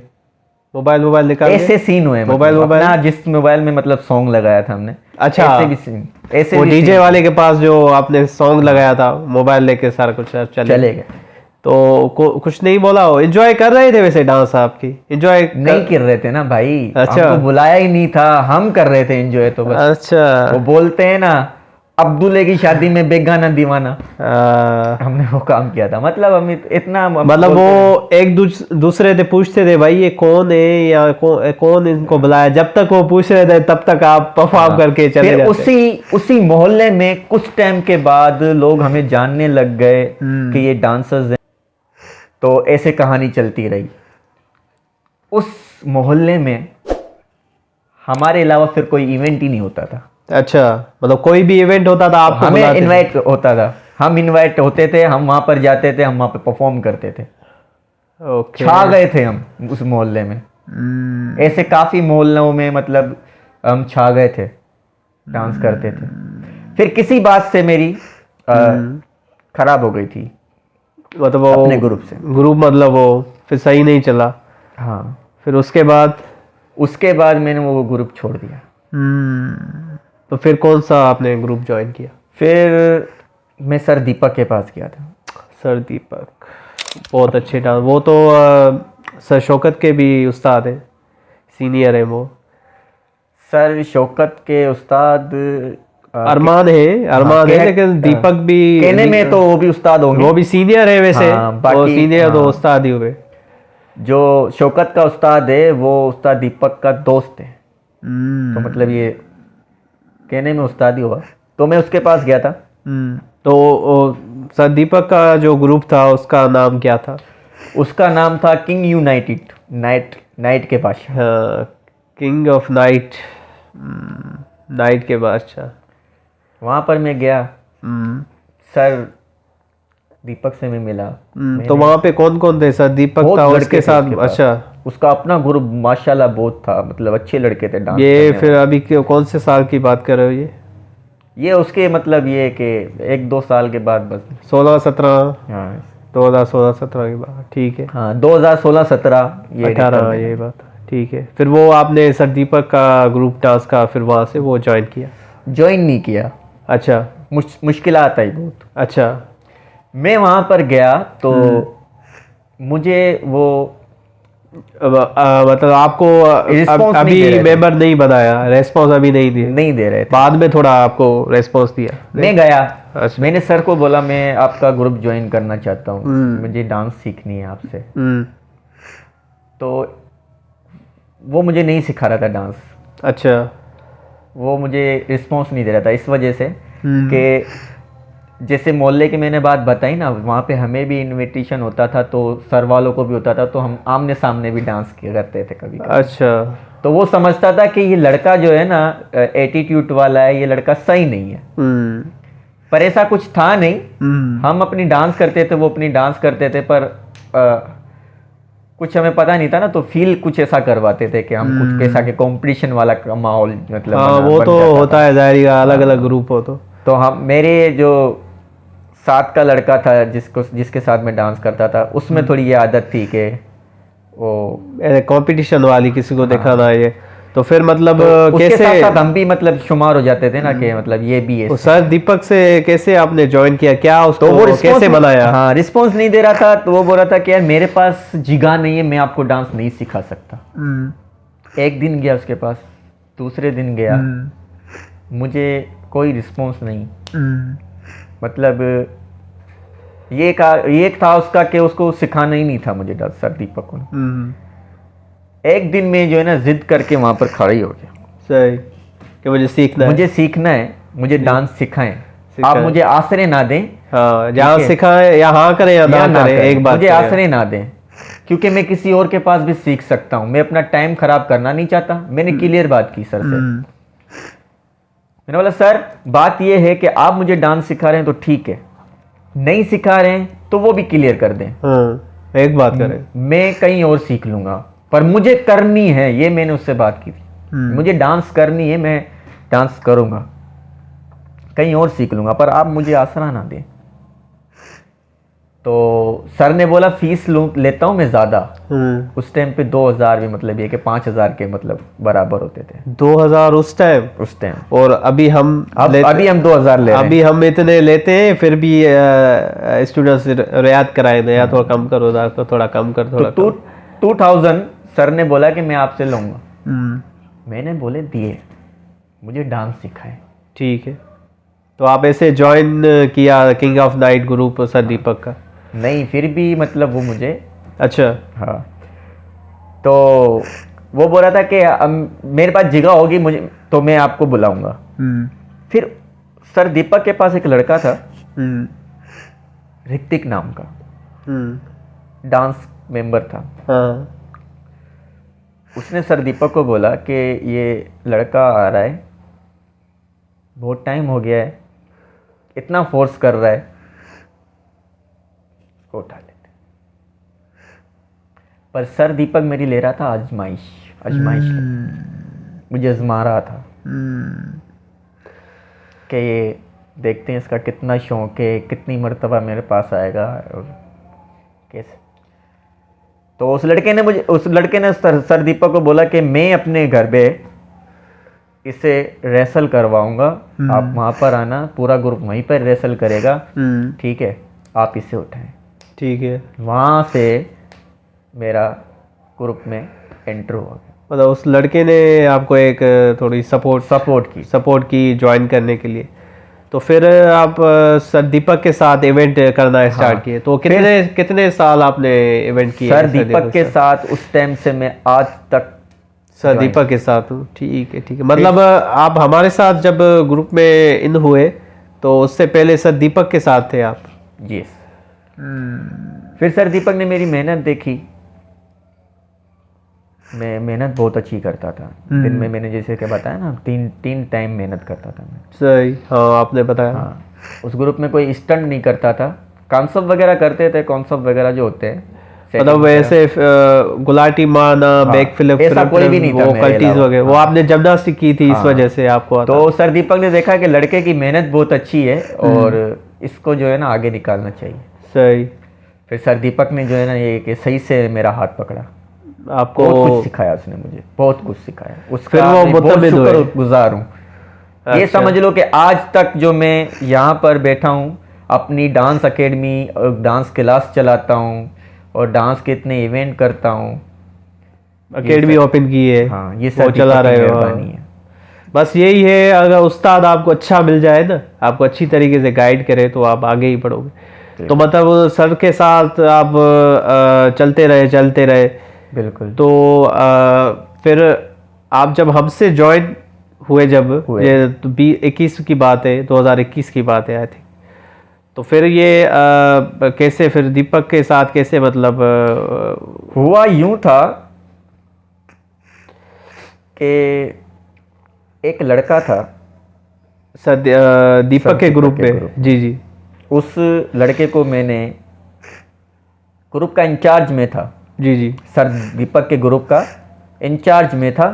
मोबाइल निकाल ऐसे सीन हुए, मोबाइल मतलब मोबाइल अपना जिस मोबाइल में मतलब सॉन्ग लगाया था हमने। अच्छा। ऐसे भी सीन, ऐसे वो भी डीजे सीन वाले के पास जो आपने सॉन्ग लगाया था, मोबाइल लेके सारा कुछ चले गए। तो कुछ नहीं बोला हो? एंजॉय कर रहे थे वैसे डांस आपकी? एंजॉय नहीं कर रहे थे ना भाई, अच्छा। हमको बुलाया ही नहीं था, हम कर रहे थे एंजॉय तो बस। अच्छा। वो बोलते हैं ना, अब्दुल्ले की शादी में बेगाना दीवाना, हमने वो काम किया था। मतलब हम इतना मतलब वो एक दूसरे से पूछते थे भाई ये कौन है या कौन इनको बुलाया, जब तक वो पूछ रहे थे तब तक आप परफॉर्म करके चले फिर जाते। उसी मोहल्ले में कुछ टाइम के बाद लोग हमें जानने लग गए कि ये डांसर्स हैं। तो ऐसे कहानी चलती रही। उस मोहल्ले में हमारे अलावा फिर कोई इवेंट ही नहीं होता था। अच्छा, मतलब कोई भी इवेंट होता था आपको हमें बुलाते थे? इनवाइट होता था, हम इनवाइट होते थे, हम वहां पर जाते थे, हम वहां पर परफॉर्म करते थे। ओके। छा गए थे हम उस मोहल्ले में। ऐसे काफी मोहल्लों में मतलब हम छा गए थे, डांस करते थे। फिर किसी बात से मेरी खराब हो गई थी मतलब वो अपने ग्रुप से। ग्रुप मतलब वो फिर सही नहीं चला? हाँ, फिर उसके बाद मैंने वो ग्रुप छोड़ दिया। तो फिर कौन सा आपने ग्रुप ज्वाइन किया? फिर मैं सर दीपक के पास गया था। सर दीपक बहुत अच्छे डांस, वो तो सर शौकत के भी उस्ताद हैं, सीनियर है वो। सर शौकत के उस्ताद अरमान है, लेकिन दीपक भी कहने में तो वो भी उस्ताद होंगे। वो भी सीनियर है वैसे। हाँ, वो बाकी सीनियर तो उस्ताद ही हुए। जो शौकत का उस्ताद है वो उस्ताद दीपक का दोस्त है। तो मतलब ये कहने में उस्ताद ही हुआ। तो मैं उसके पास गया था। तो सर दीपक का जो ग्रुप था उसका नाम क्या था? उसका नाम था किंग यूनाइटेड, नाइट के बादशाह। हाँ, किंग ऑफ नाइट, नाइट के बादशाह। वहाँ पर मैं गया, सर दीपक से मैं मिला। तो वहाँ पे कौन कौन थे? सर दीपक बहुत था लड़के उसके थे साथ? उसके पास। अच्छा, उसका अपना ग्रुप माशाल्लाह बहुत था, मतलब अच्छे लड़के थे डांस ये करने फिर अभी कौन से साल की बात कर रहे हो ये? ये उसके मतलब ये कि 1-2 साल के बाद बस। 16-17? हाँ 2016-17 की बात, ठीक है। हाँ, 2016-17 ये 18, ये बात ठीक है। फिर वो आपने सर दीपक का ग्रुप डांस का फिर वहाँ से वो ज्वाइन किया? ज्वाइन नहीं किया। अच्छा। मुश्किलात आई बहुत। अच्छा। मैं वहाँ पर गया तो मुझे वो मतलब आपको Response नहीं अभी दे रहे थे। मेंबर नहीं बनाया, रेस्पॉन्स अभी नहीं दिए? नहीं दे रहे थे। बाद में थोड़ा आपको रेस्पॉन्स दिया? मैं गया, अच्छा। मैंने सर को बोला मैं आपका ग्रुप ज्वाइन करना चाहता हूँ, मुझे डांस सीखनी है आपसे। तो वो मुझे नहीं सिखा रहा था डांस। अच्छा। वो मुझे रिस्पॉन्स नहीं दे रहा था इस वजह से कि जैसे मोहल्ले की मैंने बात बताई ना, वहाँ पे हमें भी इनविटेशन होता था, तो सर वालों को भी होता था, तो हम आमने सामने भी डांस किया करते थे कभी कभी। अच्छा। तो वो समझता था कि ये लड़का जो है ना एटीट्यूड वाला है, ये लड़का सही नहीं है। पर ऐसा कुछ था नहीं। हम अपनी डांस करते थे, वो अपनी डांस करते थे, पर कुछ हमें पता नहीं था ना, तो फील कुछ ऐसा करवाते थे कि हम कुछ कैसा कि कंपटीशन वाला माहौल मतलब हाँ, वो तो होता है जाहिर, अलग अलग ग्रुप हो तो हम मेरे जो साथ का लड़का था जिसके साथ मैं डांस करता था, उसमें थोड़ी ये आदत थी कि वो कंपटीशन वाली किसी को दिखाना है ये। तो फिर मतलब तो कैसे उसके साथ हम भी मतलब शुमार हो जाते थे ना कि मतलब ये भी है। सर दीपक से कैसे आपने ज्वाइन किया? क्या उसको तो वो कैसे बनाया? हाँ, रिस्पॉन्स नहीं दे रहा था, तो वो बोल रहा था कि यार मेरे पास जिगा नहीं है, मैं आपको डांस नहीं सिखा सकता। एक दिन गया उसके पास, दूसरे दिन गया, मुझे कोई रिस्पॉन्स नहीं। मतलब ये था उसका कि उसको सिखाना ही नहीं था मुझे सर दीपक को। एक दिन में जो है ना जिद करके वहां पर खड़ा ही हो गया। सही कि मुझे सीखना है, मुझे डांस सिखाएं। आप मुझे आसरे ना दें। हाँ, जहाँ सिखाएं या हाँ करें या ना करें, एक बात मुझे आसरे ना दें, क्योंकि मैं किसी और के पास भी सीख सकता हूँ। मैं अपना टाइम खराब करना नहीं चाहता। मैंने क्लियर बात की सर से। मैंने बोला सर बात यह है कि आप मुझे डांस सिखा रहे हैं तो ठीक है, नहीं सिखा रहे हैं तो वो भी क्लियर कर दें। एक बात करें, मैं कहीं और सीख लूंगा, पर मुझे करनी है। ये मैंने उससे बात की थी। मुझे डांस करनी है, मैं डांस करूंगा, कहीं और सीख लूंगा, पर आप मुझे आसरा ना दें। तो सर ने बोला फीस लेता हूं मैं ज्यादा। उस टाइम पे 2000 भी मतलब ये कि 5000 के मतलब बराबर होते थे। 2000 उस टाइम। और अभी हम 2000 ले रहे हैं। अभी हम इतने लेते हैं, फिर भी स्टूडेंट्स रियायत कराए दे, या थोड़ा कम करो, थोड़ा कम कर, थोड़ा तो 2000 सर ने बोला कि मैं आपसे लूंगा। मैंने बोले दिए, मुझे डांस सिखाए। ठीक है। तो आप ऐसे ज्वाइन किया king of night group sir Deepak का? नहीं, फिर भी मतलब वो मुझे, अच्छा, हाँ, तो वो बोल रहा था कि मेरे पास जगह होगी मुझे तो मैं आपको बुलाऊंगा। फिर सर दीपक के पास एक लड़का था, ऋतिक नाम का, डांस मेंबर था। उसने सर दीपक को बोला कि ये लड़का आ रहा है, बहुत टाइम हो गया है, इतना फोर्स कर रहा है, उसको उठा लेते। पर सर दीपक मेरी ले रहा था आजमाइश मुझे आजमा रहा था कि ये देखते हैं इसका कितना शौक है, कितनी मर्तबा मेरे पास आएगा और कैसे। तो उस लड़के ने सर दीपक को बोला कि मैं अपने घर पे इसे रेसल करवाऊंगा, आप वहां पर आना, पूरा ग्रुप वहीं पर रेसल करेगा, ठीक है, आप इसे उठाएं। ठीक है। वहां से मेरा ग्रुप में एंटर हो गया। मतलब उस लड़के ने आपको एक थोड़ी सपोर्ट की ज्वाइन करने के लिए। तो फिर आप सर दीपक के साथ इवेंट करना स्टार्ट किए। तो कितने साल आपने इवेंट किए सर दीपक के साथ? उस टाइम से मैं आज तक सर दीपक के साथ हूँ। ठीक है। मतलब आप हमारे साथ जब ग्रुप में इन हुए तो उससे पहले सर दीपक के साथ थे आप? यस। फिर सर दीपक ने मेरी मेहनत देखी। मैं मेहनत बहुत अच्छी करता था। दिन में मैंने जैसे कि बताया ना, तीन टाइम मेहनत करता था मैं। सही, हाँ आपने बताया। हाँ, उस ग्रुप में कोई स्टंट नहीं करता था, कॉन्सेप्ट वगैरह करते थे, कॉन्सेप्ट वगैरह जो होते हैं, मतलब वैसे गुलाटी मारना, बैक फ्लिप, ऐसा कोई भी नहीं था मेरे अलावा। वो आपने जिम्नास्टिक की थी, इस वजह से आपको आता। तो सर दीपक ने देखा कि लड़के की मेहनत बहुत अच्छी है और इसको जो है ना आगे निकालना चाहिए। सही। फिर सर दीपक ने जो है ना ये कि सही से मेरा हाथ पकड़ा, आपको बहुत कुछ सिखाया उसने, मुझे बहुत कुछ सिखाया। फिर वो बहुत शुक्रगुजार हूँ। ये समझ लो कि आज तक जो मैं यहाँ पर बैठा हूँ, अपनी डांस अकेडमी और डांस क्लास चलाता हूँ और डांस के इतने इवेंट करता हूँ, अकेडमी ओपन की है। हाँ, ये सब चला रहे हो। मेहरबानी है। बस यही है, अगर उस्ताद आपको अच्छा मिल जाए ना, आपको अच्छी तरीके से गाइड करे, तो आप आगे ही बढ़ोगे। तो मतलब सर के साथ आप चलते रहे। बिल्कुल। तो फिर आप जब हमसे ज्वाइन हुए, ये 21 की बात है, 2021 की बात है आई थिंक। तो फिर ये कैसे फिर दीपक के साथ कैसे मतलब हुआ? यूं था कि एक लड़का था सर दीपक के ग्रुप में। जी। उस लड़के को मैंने, ग्रुप का इंचार्ज में था। जी। सर दीपक के ग्रुप का इंचार्ज में था,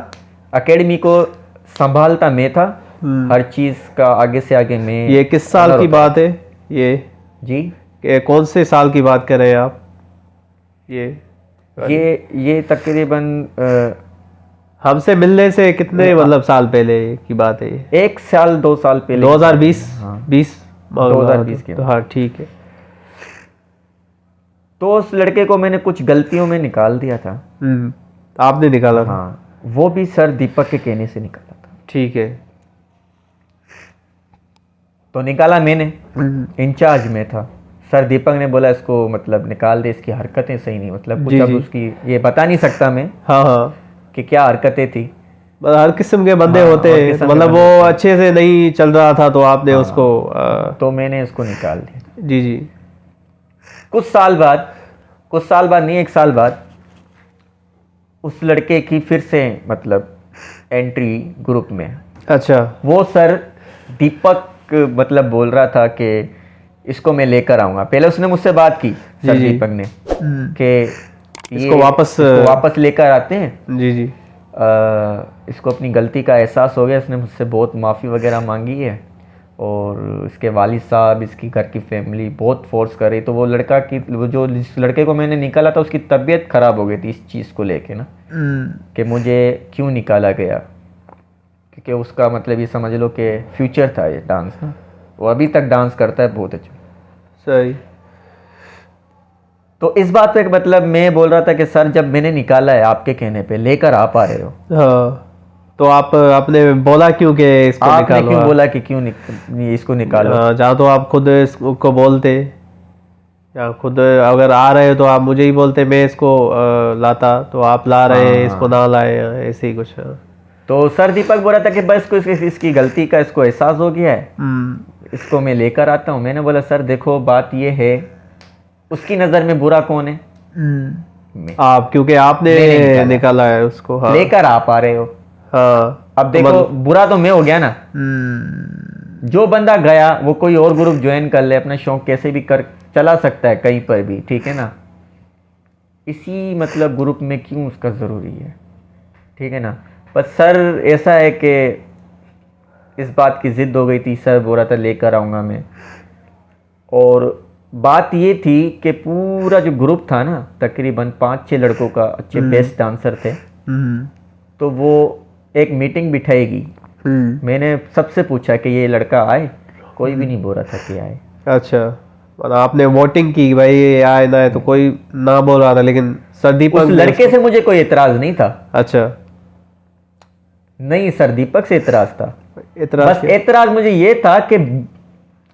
एकेडमी को संभालता मैं था, हर चीज का आगे से आगे मैं। ये किस साल की बात है ये जी? कौन से साल की बात कर रहे हैं आप? ये तकरीबन हमसे मिलने से कितने मतलब साल पहले की बात है ये? 1 साल 2 साल पहले, 2020। हाँ, 2020 के। तो हाँ ठीक है। तो उस लड़के को मैंने कुछ गलतियों में निकाल दिया था। आपने निकाला था? हाँ, वो भी सर दीपक के कहने से निकाला था। ठीक है। तो निकाला मैंने, इंचार्ज में था, सर दीपक ने बोला इसको मतलब निकाल दे, इसकी हरकतें सही नहीं, मतलब कुछ जी, अब जी। उसकी ये बता नहीं सकता मैं हाँ हाँ, कि क्या हरकतें थी। मतलब हर किस्म के बंदे हाँ, होते हर हैं, किस्म तो के मतलब बंदे वो होते हैं। अच्छे से नहीं चल रहा था तो आपने हाँ, उसको तो मैंने उसको निकाल दिया। जी जी। कुछ साल बाद नहीं, 1 साल बाद उस लड़के की फिर से मतलब एंट्री ग्रुप में। अच्छा। वो सर दीपक मतलब बोल रहा था कि इसको मैं लेकर आऊँगा। पहले उसने मुझसे बात की, जी सर जी। दीपक ने, कि इसको वापस लेकर आते हैं। जी जी। इसको अपनी गलती का एहसास हो गया, इसने मुझसे बहुत माफ़ी वगैरह मांगी है और इसके वालिद साहब, इसकी घर की फैमिली बहुत फोर्स कर रही। तो वो लड़का की, वो जो जिस लड़के को मैंने निकाला था उसकी तबीयत ख़राब हो गई थी इस चीज़ को लेके ना, कि मुझे क्यों निकाला गया, क्योंकि उसका मतलब ये समझ लो कि फ्यूचर था ये डांस ना, वो अभी तक डांस करता है बहुत अच्छा। सही। तो इस बात पे मतलब मैं बोल रहा था कि सर जब मैंने निकाला है आपके कहने पे, लेकर आप आ रहे हो, हाँ, तो आपने बोला क्यों कि इसको आपने निकालो क्यों आप? बोला कि क्यों इसको निकालो। जहाँ तो आप खुद इसको बोलते, या खुद अगर आ रहे हो तो आप मुझे ही बोलते, मैं इसको लाता, तो आप ला रहे हैं, इसको ना लाए, ऐसे ही कुछ। तो सर दीपक बोल रहा था कि बस को इसकी गलती का इसको एहसास हो गया है, इसको मैं लेकर आता हूँ। मैंने बोला सर देखो बात ये है, उसकी नज़र में बुरा कौन है? मैं। आप, क्योंकि आपने मैंने निकाला है उसको। हाँ लेकर आप आ रहे हो। हाँ। अब देखो बुरा तो मैं हो गया ना। जो बंदा गया वो कोई और ग्रुप ज्वाइन कर ले, अपना शौक कैसे भी कर चला सकता है कहीं पर भी, ठीक है ना। इसी मतलब ग्रुप में क्यों उसका ज़रूरी है, ठीक है ना। पर सर ऐसा है कि इस बात की ज़िद हो गई थी, सर बोल रहा था लेकर आऊँगा मैं। और बात ये थी कि पूरा जो ग्रुप था ना, तकरीबन 5-6 लड़कों का, अच्छे बेस्ट डांसर थे, तो वो एक मीटिंग बिठाएगी। मैंने सबसे पूछा कि ये लड़का आए, कोई भी नहीं बोल रहा था कि आए। अच्छा, मतलब आपने वोटिंग की भाई ये आए ना आए, तो कोई ना बोल रहा था, लेकिन सर दीपक उस लड़के से मुझे कोई एतराज नहीं था। अच्छा, नहीं, सर दीपक से एतराज था। इतना बस एतराज मुझे ये था कि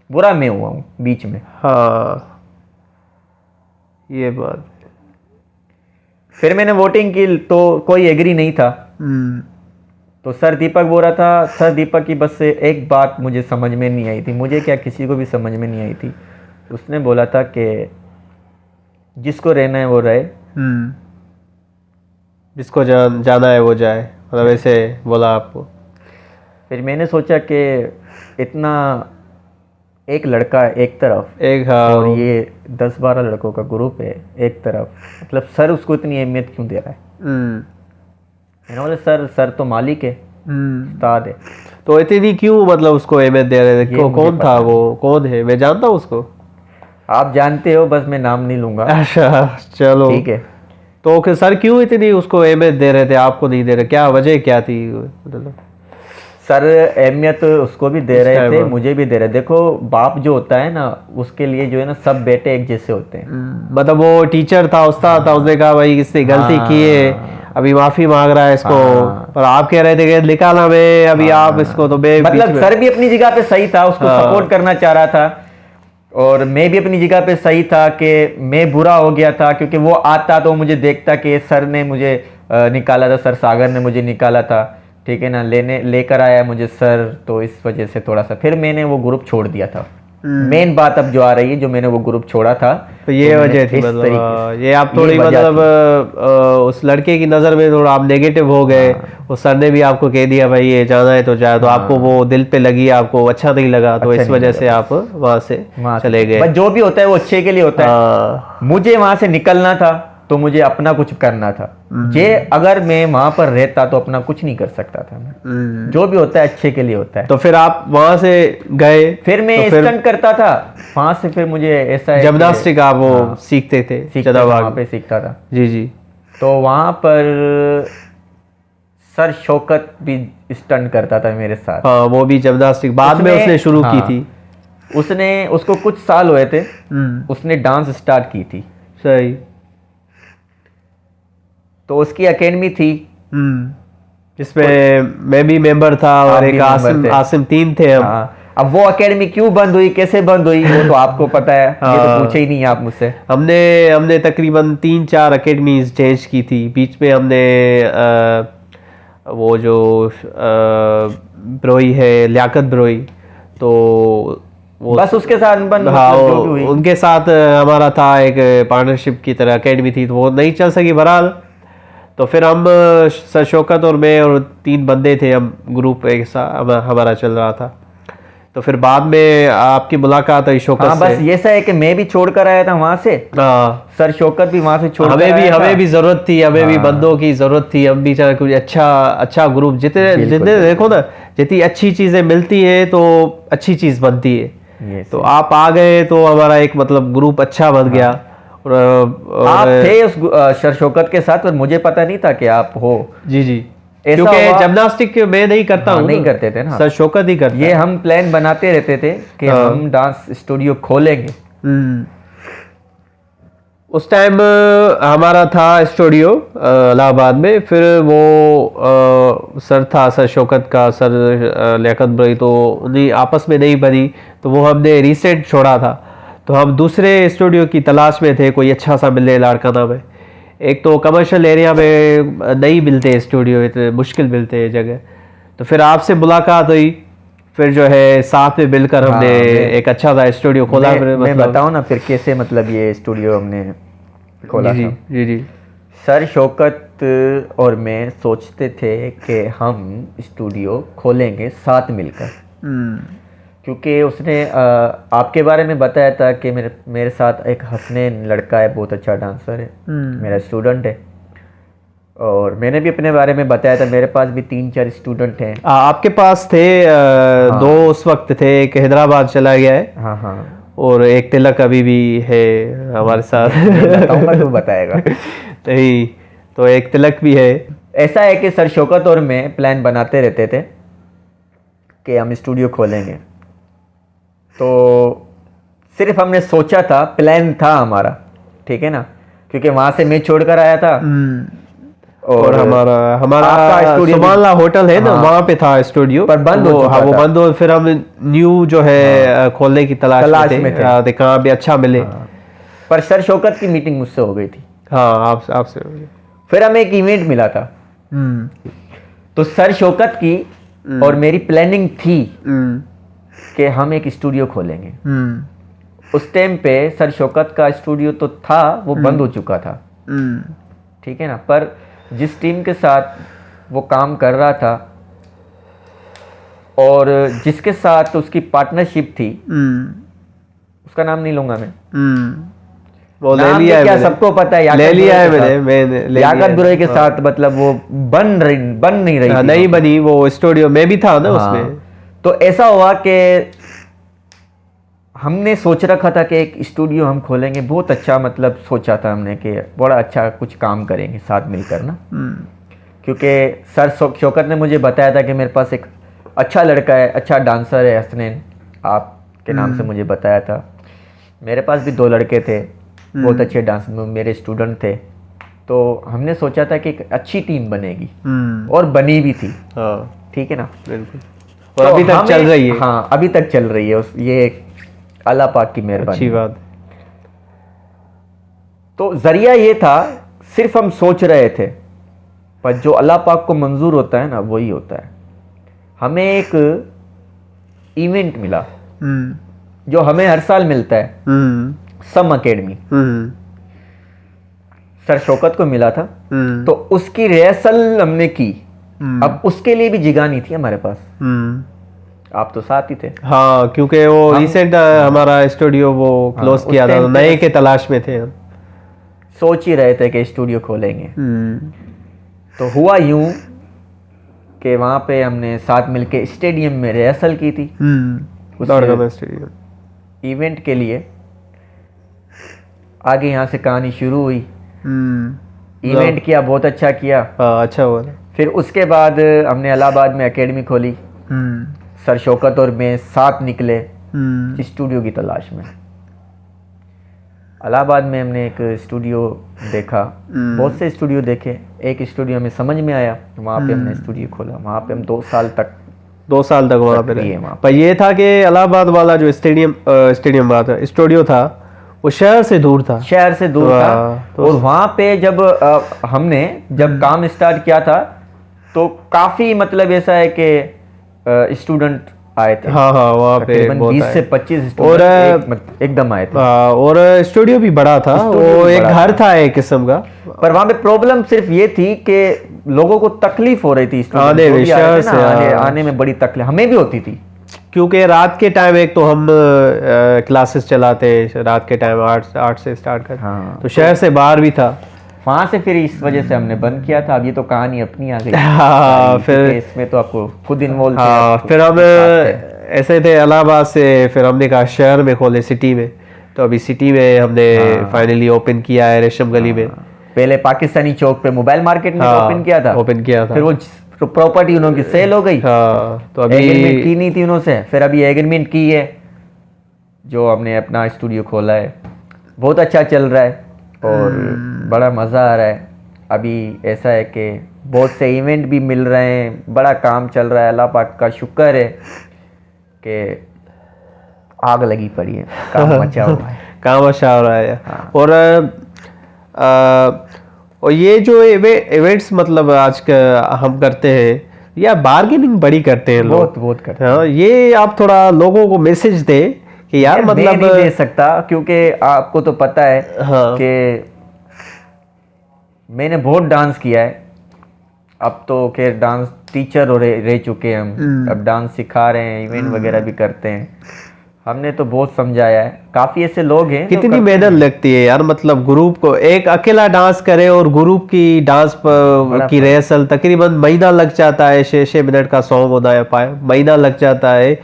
बुरा मैं हुआ हूँ बीच में। हाँ, ये बात। फिर मैंने वोटिंग की तो कोई एग्री नहीं था। तो सर दीपक बोल रहा था, सर दीपक की बस से एक बात मुझे समझ में नहीं आई थी, मुझे क्या किसी को भी समझ में नहीं आई थी। उसने बोला था कि जिसको रहना है वो रहे, जिसको जाना है वो जाए, मतलब ऐसे बोला आपको। फिर मैंने सोचा कि इतना एक लड़का एक तरफ एक, हाँ, और ये 10-12 लड़कों का ग्रुप है एक तरफ, मतलब सर उसको इतनी अहमियत क्यों दे रहा है। मैंने बोला सर तो मालिक है, उस्ताद है। तो इतनी क्यों मतलब उसको अहमियत दे रहे थे? मुझे कौन पता था वो, कौन है? मैं जानता हूँ उसको। आप जानते हो, बस मैं नाम नहीं लूंगा। अच्छा, चलो ठीक है। तो कि सर क्यों इतनी उसको अहमियत दे रहे थे, आपको नहीं दे रहे? क्या वजह क्या थी मतलब? सर अहमियत उसको भी दे रहे थे, मुझे भी दे रहे। देखो बाप जो होता है ना, उसके लिए जो है ना सब बेटे एक जैसे होते हैं। मतलब वो टीचर था, उस्ताद था, उसने कहा भाई इसने गलती की है, अभी माफी मांग रहा है इसको, और आप कह रहे थे कि निकाला मैं अभी, आप इसको तो मतलब सर भी अपनी जगह पे सही था, उसको सपोर्ट करना चाह रहा था, और मैं भी अपनी जगह पे सही था कि मैं बुरा हो गया था, क्योंकि वो आता तो मुझे देखता कि सर ने मुझे निकाला था, सर सागर ने मुझे निकाला था, ठीक है ना, लेकर आया मुझे सर। तो इस वजह से थोड़ा सा फिर मैंने वो ग्रुप छोड़ दिया था। मेन बात अब जो आ रही है, जो मैंने वो ग्रुप छोड़ा था, तो ये वजह थी, मतलब ये आप थोड़ी मतलब उस लड़के की नज़र में थोड़ा आप नेगेटिव हो गए। उस सर ने भी आपको कह दिया भाई ये जाना है तो जाए, तो आपको वो दिल पे लगी, आपको अच्छा नहीं लगा, तो इस वजह से आप वहाँ से चले गए। बस जो भी होता है वो अच्छे के लिए होता है। मुझे वहां से निकलना था तो मुझे अपना कुछ करना था। जे अगर मैं वहां पर रहता तो अपना कुछ नहीं कर सकता था मैं। जो भी होता है अच्छे के लिए होता है। तो फिर आप वहां से गए, फिर मैं स्टंट करता था वहां से। फिर मुझे ऐसा है जिम्नास्टिक आप वो सीखते थे, वहां पे सीखता था। जी जी। तो वहां पर सर शौकत भी स्टंट करता था मेरे साथ। हाँ, वो भी जिम्नास्टिक बाद में उसने शुरू की थी। उसको कुछ साल हुए थे, उसने डांस स्टार्ट की थी। सही। तो उसकी एकेडमी थी, जिसमें मैं भी मेंबर था, और एक आसिम 3 थे हम। अब वो एकेडमी क्यों बंद हुई, कैसे बंद हुई, वो तो आपको पता है। ये तो पूछे ही नहीं आप मुझसे। हमने तकरीबन 3-4 एकेडमीज चेंज की थी। बीच में हमने वो जो ब्रोई है, लियाकत ब्रोई, तो वो बस उसके साथ बंद, हाँ, मतलब जो भी हुई। उनके साथ हमारा था एक पार्टनरशिप की तरह एकेडमी थी, तो वो नहीं चल सकी बहरहाल। तो फिर हम सर शौकत और मैं और 3 बंदे थे, हम ग्रुप एक साथ हमारा चल रहा था। तो फिर बाद में आपकी मुलाकात हुई शौकत हाँ, बस से। ये सा है कि मैं भी छोड़ कर आया था वहां से, हाँ, सर शौकत भी वहां से छोड़ कर हमें आया था। भी ज़रूरत थी, हमें भी हाँ। बंदों की ज़रूरत थी। हम भी चाहे कुछ अच्छा ग्रुप, जितने बिल्कुल, जितने बिल्कुल। देखो ना, जितनी अच्छी चीज़ें मिलती है तो अच्छी चीज़ बनती है। ये तो सही। आप आ गए तो हमारा एक मतलब ग्रुप अच्छा बन गया। और आप थे उस सर शौकत के साथ, और मुझे पता नहीं था कि आप हो। जी ऐसा क्योंकि हुआ- जिम्नास्टिक मैं नहीं करता हाँ, हूँ नहीं ना, करते थे ना। सर शौकत ही करता ये है। हम प्लान बनाते रहते थे कि हाँ। हम डांस स्टूडियो खोलेंगे। हम्म। उस टाइम हमारा था स्टूडियो इलाहाबाद में। फिर वो सर था, सर शौकत का, सर लियाकत भाई, तो उन्हीं आपस में नहीं बनी, तो वो हमने रिसेंट छोड़ा था। तो हम दूसरे स्टूडियो की तलाश में थे, कोई अच्छा सा मिले लाड़काना में। एक तो कमर्शियल एरिया में नहीं मिलते स्टूडियो, इतने मुश्किल मिलते हैं जगह। तो फिर आपसे मुलाकात हुई, फिर जो है साथ में मिलकर हाँ, हमने एक अच्छा सा स्टूडियो खोला। फिर मैं मतलब बताऊं ना फिर कैसे, मतलब ये स्टूडियो हमने खोला जी था। जी सर शौकत और मैं सोचते थे कि हम स्टूडियो खोलेंगे साथ मिलकर, क्योंकि उसने आपके बारे में बताया था कि मेरे साथ एक हसनैन लड़का है, बहुत अच्छा डांसर है, मेरा स्टूडेंट है। और मैंने भी अपने बारे में बताया था, मेरे पास भी 3-4 स्टूडेंट हैं। आपके पास थे हाँ। 2 उस वक्त थे, एक हैदराबाद चला गया है हाँ हाँ, और एक तिलक अभी भी है हमारे साथ। मैं बताऊंगा तो बताएगा। नहीं, तो एक तिलक भी है। ऐसा है कि सर शौकत और मैं प्लान बनाते रहते थे कि हम स्टूडियो खोलेंगे। तो सिर्फ हमने सोचा था, प्लान था हमारा, ठीक है ना, क्योंकि वहाँ से मैं छोड़कर आया था। और हमारा आपका स्टूडियो भी- सुमानला होटल है ना, हाँ। वहाँ पे था स्टूडियो, पर बंद हो चुका हाँ, वो था। बंद हो। फिर हम न्यू जो है खोलने की तलाश में थे। हाँ, कहाँ भी अच्छा मिले। हाँ। पर सर शौकत की मीटिंग मुझसे हो गई थी। हाँ, आपसे। फिर हमें एक इवेंट मिला था, तो सर शौकत की और मेरी प्लानिंग थी कि हम एक स्टूडियो खोलेंगे। उस टाइम पे सर शौकत का स्टूडियो तो था, वो बंद हो चुका था, ठीक है ना। पर जिस टीम के साथ वो काम कर रहा था और जिसके साथ उसकी पार्टनरशिप थी, उसका नाम नहीं लूंगा मैं, वो ले नाम लिया तो है क्या मैंने। सबको पता है, ले लिया है मैंने ले लिया याकत है। बुरे के हाँ। साथ, मतलब वो बन नहीं रही थी नहीं वहाँ। बनी, वो स्टूडियो में भी था ना हाँ। उसमें। तो ऐसा हुआ कि हमने सोच रखा था कि एक स्टूडियो हम खोलेंगे, बहुत अच्छा, मतलब सोचा था हमने कि बड़ा अच्छा कुछ काम करेंगे साथ मिलकर ना। क्योंकि सर शौकत ने मुझे बताया था कि मेरे पास एक अच्छा लड़का है, अच्छा डांसर है, हसनैन आपके नाम से मुझे बताया था। मेरे पास भी 2 लड़के थे, बहुत अच्छे डांस में, मेरे स्टूडेंट थे। तो हमने सोचा था कि एक अच्छी टीम बनेगी, और बनी भी थी, हाँ, ठीक है ना। बिल्कुल। और तो अभी तक चल हमें- रही है। हाँ, अभी तक चल रही है। ये अल्लाह पाक की मेहरबानी अच्छी है। बात। तो जरिया ये था, सिर्फ हम सोच रहे थे, पर जो अल्लाह पाक को मंजूर होता है ना, वही होता है। हमें एक इवेंट मिला जो हमें हर साल मिलता है, सम एकेडमी, सर शौकत को मिला था। तो उसकी रिहर्सल हमने की। अब उसके लिए भी जगह नहीं थी हमारे पास, आप तो साथ ही थे। हाँ, क्योंकि वो रिसेंट हमारा स्टूडियो वो क्लोज उस किया था, time तो पे नए बस- के तलाश में थे हम। सोच ही रहे थे कि स्टूडियो खोलेंगे। तो हुआ यूं कि वहाँ पे हमने साथ मिलके स्टेडियम में रिहर्सल की थी लाड़काना स्टेडियम। इवेंट के लिए। आगे यहाँ से कहानी शुरू हुई। इवेंट किया, बहुत अच्छा किया। हाँ, अच्छा हुआ था। फिर उसके बाद हमने इलाहाबाद में एकेडमी खोली। सर शौकत और मैं साथ निकले स्टूडियो की तलाश में। इलाहाबाद में हमने एक स्टूडियो देखा, बहुत से स्टूडियो देखे, एक स्टूडियो में समझ में आया, वहाँ पे हमने स्टूडियो खोला। वहाँ पे हम 2 साल तक 2 साल तक वहाँ पे सक्रिय रहे। वहाँ पर ये था कि इलाहाबाद वाला जो स्टेडियम बात है, स्टूडियो था, वो शहर से दूर था। शहर से दूर था। तो और वहाँ पे जब हमने जब काम स्टार्ट किया था तो काफी मतलब ऐसा है कि स्टूडेंट आए थे। हाँ हाँ, वहाँ पे तकरीबन बहुत 20 आए। से 25 और स्टूडेंट एकदम आए थे। और स्टूडियो भी बड़ा था, स्टूडियो वो भी एक बड़ा घर था। था एक किस्म का। पर वहाँ पे प्रॉब्लम सिर्फ ये थी कि लोगों को तकलीफ हो रही थी, स्टूडेंट आने जो में, भी आ रहे थे शहर ना, से, आने हाँ। आने में बड़ी तकलीफ हमें भी होती थी। क्योंकि रात के टाइम एक तो हम क्लासेस चलाते, रात के टाइम 8 से स्टार्ट करते। हाँ, तो शहर से बाहर भी था। वहां से फिर इस वजह से हमने बंद किया था। अब ये तो कहानी अपनी आ गई। हाँ, सारी, फिर क्योंकि इसमें तो आपको खुद इन्वॉल्व थे। हाँ, आपको फिर हम साथ थे। ऐसे थे इलाहाबाद से, फिर हमने कहा शहर में खोले, सिटी में। तो अभी सिटी में हमने फाइनली ओपन किया है, रेशम गली में। पहले पाकिस्तानी चौक पे मोबाइल मार्केट में हाँ, ओपन किया था। ओपन किया था। फिर वो प्रॉपर्टी उन्होंने सेल हो गई। हाँ, तो अभी एग्रीमेंट की नहीं थी उन्होंने, फिर अभी एग्रीमेंट की है, जो हमने अपना स्टूडियो खोला है। बहुत अच्छा चल रहा है और बड़ा मज़ा आ रहा है। अभी ऐसा है कि बहुत से इवेंट भी मिल रहे हैं, बड़ा काम चल रहा है। अल्लाह पाक का शुक्र है कि आग लगी पड़ी है, काम मचा हुआ है। काम अच्छा हो रहा है। हाँ। और ये जो इवेंट्स मतलब आज का हम करते हैं, या बार्गेनिंग बड़ी करते हैं लोग। बहुत बहुत करते हैं। हाँ, ये आप थोड़ा लोगों को मैसेज दे कि यार मैं मतलब नहीं दे सकता, क्योंकि आपको तो पता है हाँ। कि मैंने बहुत डांस किया है। अब तो खैर डांस टीचर रह चुके हैं हम। अब डांस सिखा रहे हैं, इवेंट वगैरह भी करते हैं। हमने तो बहुत समझाया है। काफी ऐसे लोग हैं जो कितनी करते मेहनत हैं। लगती है यार, मतलब ग्रुप को एक अकेला डांस करे और ग्रुप की डांस की रिहर्सल तकरीबन महीना लग जाता है। 6 मिनट का सॉन्ग होता है, महीना लग जाता है।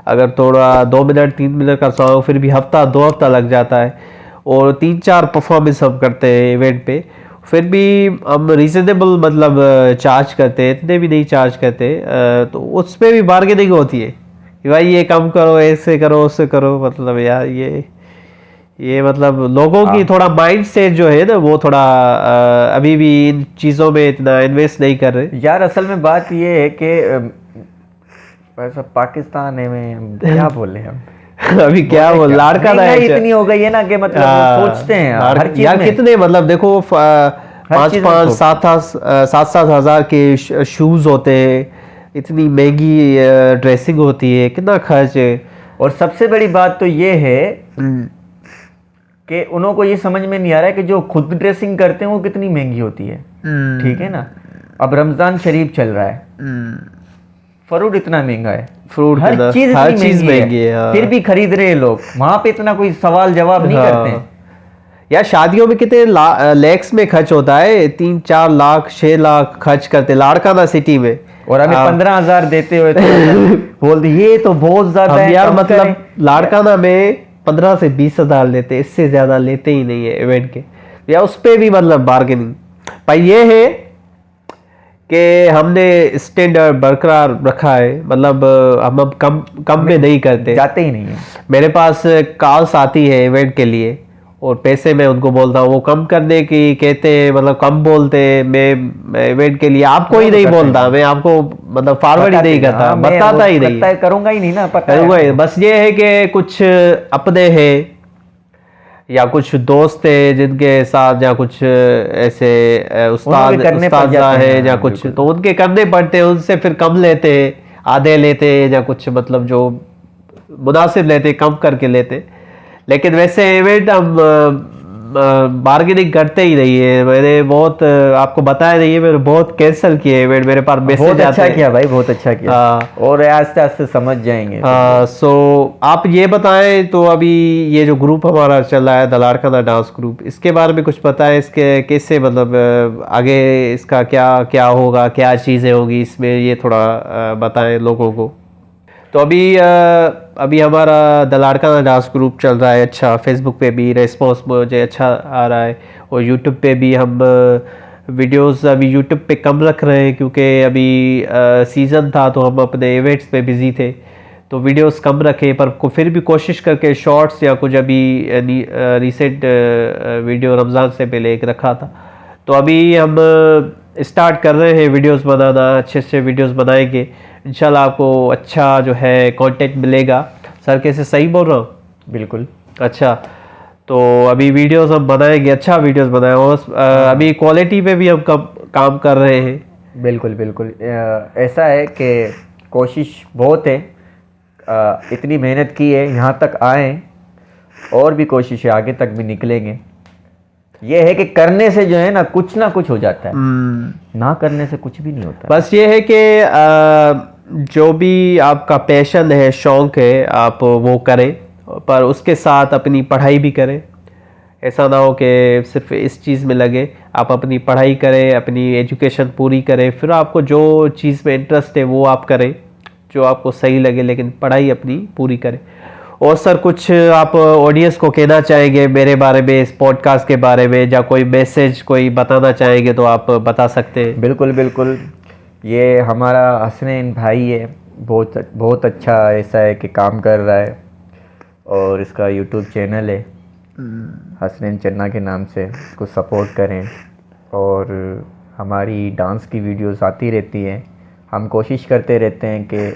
अगर थोड़ा 2 मिनट 3 मिनट का सॉन्ग फिर भी हफ्ता 2 हफ्ता लग जाता है। और 3-4 परफॉर्मेंस हम करते हैं इवेंट पे, फिर भी हम रीजनेबल मतलब चार्ज करते हैं, इतने भी नहीं चार्ज करते। तो उस पर भी बार्गेनिंग होती है कि भाई ये कम करो, ऐसे करो, उससे करो। मतलब यार ये मतलब लोगों की थोड़ा माइंड सेट जो है ना, वो थोड़ा अभी भी इन चीज़ों में इतना इन्वेस्ट नहीं कर रहे यार। असल में बात ये है कि वैसा पाकिस्तान है में हम क्या बोले हम अभी क्या वो लाड़का महंगाई इतनी हो गई है ना कि मतलब सोचते हैं हर चीज यार में। कितने मतलब देखो 5-7 हज़ार के शूज होते हैं, इतनी महंगी ड्रेसिंग होती है, कितना खर्च है। और सबसे बड़ी बात तो ये है कि उन्हों को ये समझ में नहीं आ रहा है कि जो खुद ड्रेसिंग करते हैं वो कितनी महंगी होती है। ठीक है ना। अब रमजान शरीफ चल रहा है, फ्रूट इतना महंगा है, फ्रूट हर चीज महंगी है। हाँ। फिर भी खरीद रहे हैं लोग। वहां पे इतना कोई सवाल जवाब नहीं करते हैं। यार शादियों में कितने लैक्स में खर्च होता है, 3-4 लाख 6 लाख खर्च करते लाड़काना सिटी में। और हमें 15,000 देते हुए तो बोल दी ये तो बहुत ज्यादा है। यार कम मतलब करें। लाड़काना में 15 से 20 हज़ार लेते, इससे ज्यादा लेते ही नहीं है इवेंट के। या उस पर भी मतलब बार्गेनिंग। पर ये है कि हमने स्टैंडर्ड बरकरार रखा है, मतलब हम अब कम में नहीं करते, जाते ही नहीं है। मेरे पास कॉल्स आती है इवेंट के लिए और पैसे मैं उनको बोलता हूँ, वो कम करने की कहते हैं, मतलब कम बोलते हैं। मैं इवेंट के लिए आपको ही नहीं बोलता, मैं आपको मतलब फॉरवर्ड ही नहीं करता, बताता ही नहीं, करूंगा ही नहीं ना, पता है। बस ये है कि कुछ अपने हैं या कुछ दोस्त है जिनके साथ, या कुछ ऐसे उस्ताद है या कुछ, तो उनके करने पड़ते हैं। उनसे फिर कम लेते हैं, आधे लेते हैं या कुछ मतलब जो मुनासिब लेते, कम करके लेते। लेकिन वैसे इवेंट हम बार्गेनिंग करते ही नहीं है। मैंने बहुत आपको बताया नहीं है, मैंने बहुत कैंसिल किए इवेंट। मेरे पास मैसेज बहुत अच्छा किया भाई, बहुत अच्छा किया। और आस्ते आस्ते समझ जाएंगे। सो आप ये बताएं, तो अभी ये जो ग्रुप हमारा चल रहा है द लाड़काना डांस ग्रुप, इसके बारे में कुछ पता है? इसके कैसे मतलब आगे इसका क्या क्या होगा, क्या चीज़ें होगी इसमें, ये थोड़ा बताएं लोगों को। तो अभी हमारा द लाड़काना डांस ग्रुप चल रहा है अच्छा। फेसबुक पे भी रिस्पॉन्स मुझे अच्छा आ रहा है, और यूट्यूब पे भी हम वीडियोस अभी यूट्यूब पे कम रख रहे हैं, क्योंकि अभी सीज़न था तो हम अपने इवेंट्स पे बिजी थे, तो वीडियोस कम रखे। पर फिर भी कोशिश करके शॉर्ट्स या कुछ अभी रिसेंट वीडियो रमज़ान से पहले एक रखा था। तो अभी हम स्टार्ट कर रहे हैं वीडियोस बनाना, अच्छे अच्छे वीडियोस बनाएंगे इंशाल्लाह, आपको अच्छा जो है कंटेंट मिलेगा। सर कैसे सही बोल रहा हूँ? बिल्कुल। अच्छा, तो अभी वीडियोस हम बनाएंगे, अच्छा वीडियोस बनाए, और अभी क्वालिटी पे भी हम काम कर रहे हैं। बिल्कुल बिल्कुल। ऐसा है कि कोशिश बहुत है, इतनी मेहनत की है, यहाँ तक आए, और भी कोशिश है, आगे तक भी निकलेंगे। ये है कि करने से जो है ना कुछ हो जाता है, ना करने से कुछ भी नहीं होता। बस ये है कि जो भी आपका पैशन है, शौक है, आप वो करें, पर उसके साथ अपनी पढ़ाई भी करें। ऐसा ना हो कि सिर्फ इस चीज़ में लगे, आप अपनी पढ़ाई करें, अपनी एजुकेशन पूरी करें, फिर आपको जो चीज़ में इंटरेस्ट है वो आप करें, जो आपको सही लगे, लेकिन पढ़ाई अपनी पूरी करें। और सर कुछ आप ऑडियंस को कहना चाहेंगे मेरे बारे में, इस पॉडकास्ट के बारे में, या कोई मैसेज कोई बताना चाहेंगे तो आप बता सकते हैं। बिल्कुल बिल्कुल। ये हमारा हसनैन भाई है, बहुत बहुत अच्छा ऐसा है कि काम कर रहा है, और इसका यूट्यूब चैनल है हसनैन चन्ना के नाम से, इसको सपोर्ट करें। और हमारी डांस की वीडियोस आती रहती हैं, हम कोशिश करते रहते हैं कि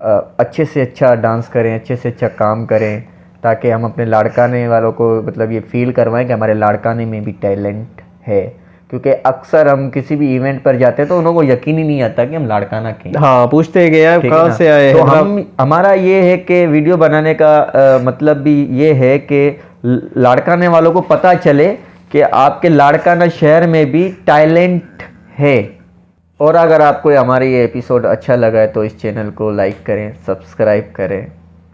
अच्छे से अच्छा डांस करें, अच्छे से अच्छा काम करें, ताकि हम अपने लाड़काने वालों को मतलब ये फील करवाएं कि हमारे लाड़काने में भी टैलेंट है। क्योंकि अक्सर हम किसी भी इवेंट पर जाते हैं तो उनको यकीन ही नहीं आता कि हम लाड़काना के। हाँ, पूछते हैं कि यार कहाँ से आए। तो हमारा ये है कि वीडियो बनाने का मतलब भी ये है कि लाड़काने वालों को पता चले कि आपके लाड़काना शहर में भी टैलेंट है। और अगर आपको हमारा ये एपिसोड अच्छा लगा है तो इस चैनल को लाइक करें, सब्सक्राइब करें,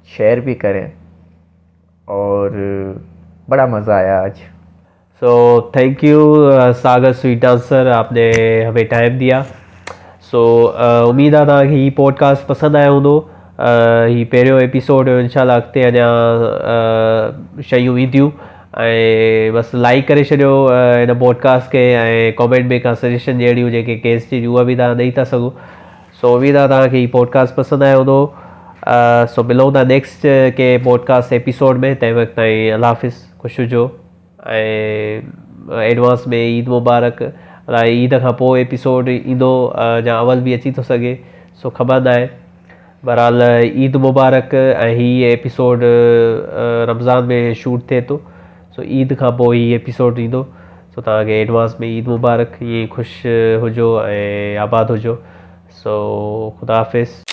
शेयर भी करें, और बड़ा मज़ा आया आज। So thank you Sagar sweet dancer, आपने हमें टाइम दिया। सो उम्मीद आहे तव्हांखे ही पॉडकास्ट पसंदि आयो हूंदो। ही पहिरियों एपिसोड हुयो, इंशाल्लाह अॻिते अञा शयूं ईंदियूं। ऐं बसि लाइक करे छॾियो हिन पॉडकास्ट खे, ऐं कॉमेंट में का सजेशन ॾियणी हुजे की केस जी, उहा बि तव्हां ॾेई था सघो। सो उम्मीद आहे तव्हांखे ही पॉडकास्ट पसंदि आयो हूंदो। सो मिलूं था नेक्स्ट के पॉडकास्ट एपिसोड में। तंहिं वक़्तु ताईं अल्लाह हाफ़िज़, ख़ुशि हुजो, ऐं एडवांस में ईद मुबारक। अलाए ईद खां पोइ एपिसोड ईंदो या अवल बि अची थो सघे, सो ख़बर न आहे। बहरहाल ईद मुबारक। ऐं हीअ एपिसोड रमज़ान में शूट थिए थो, सो ईद खां पोइ हीअ एपिसोड ईंदो। सो तव्हांखे एडवांस में ईद मुबारक। ईअं ख़ुशि हुजो ऐं आबाद हुजो। सो ख़ुदा हाफ़िज़।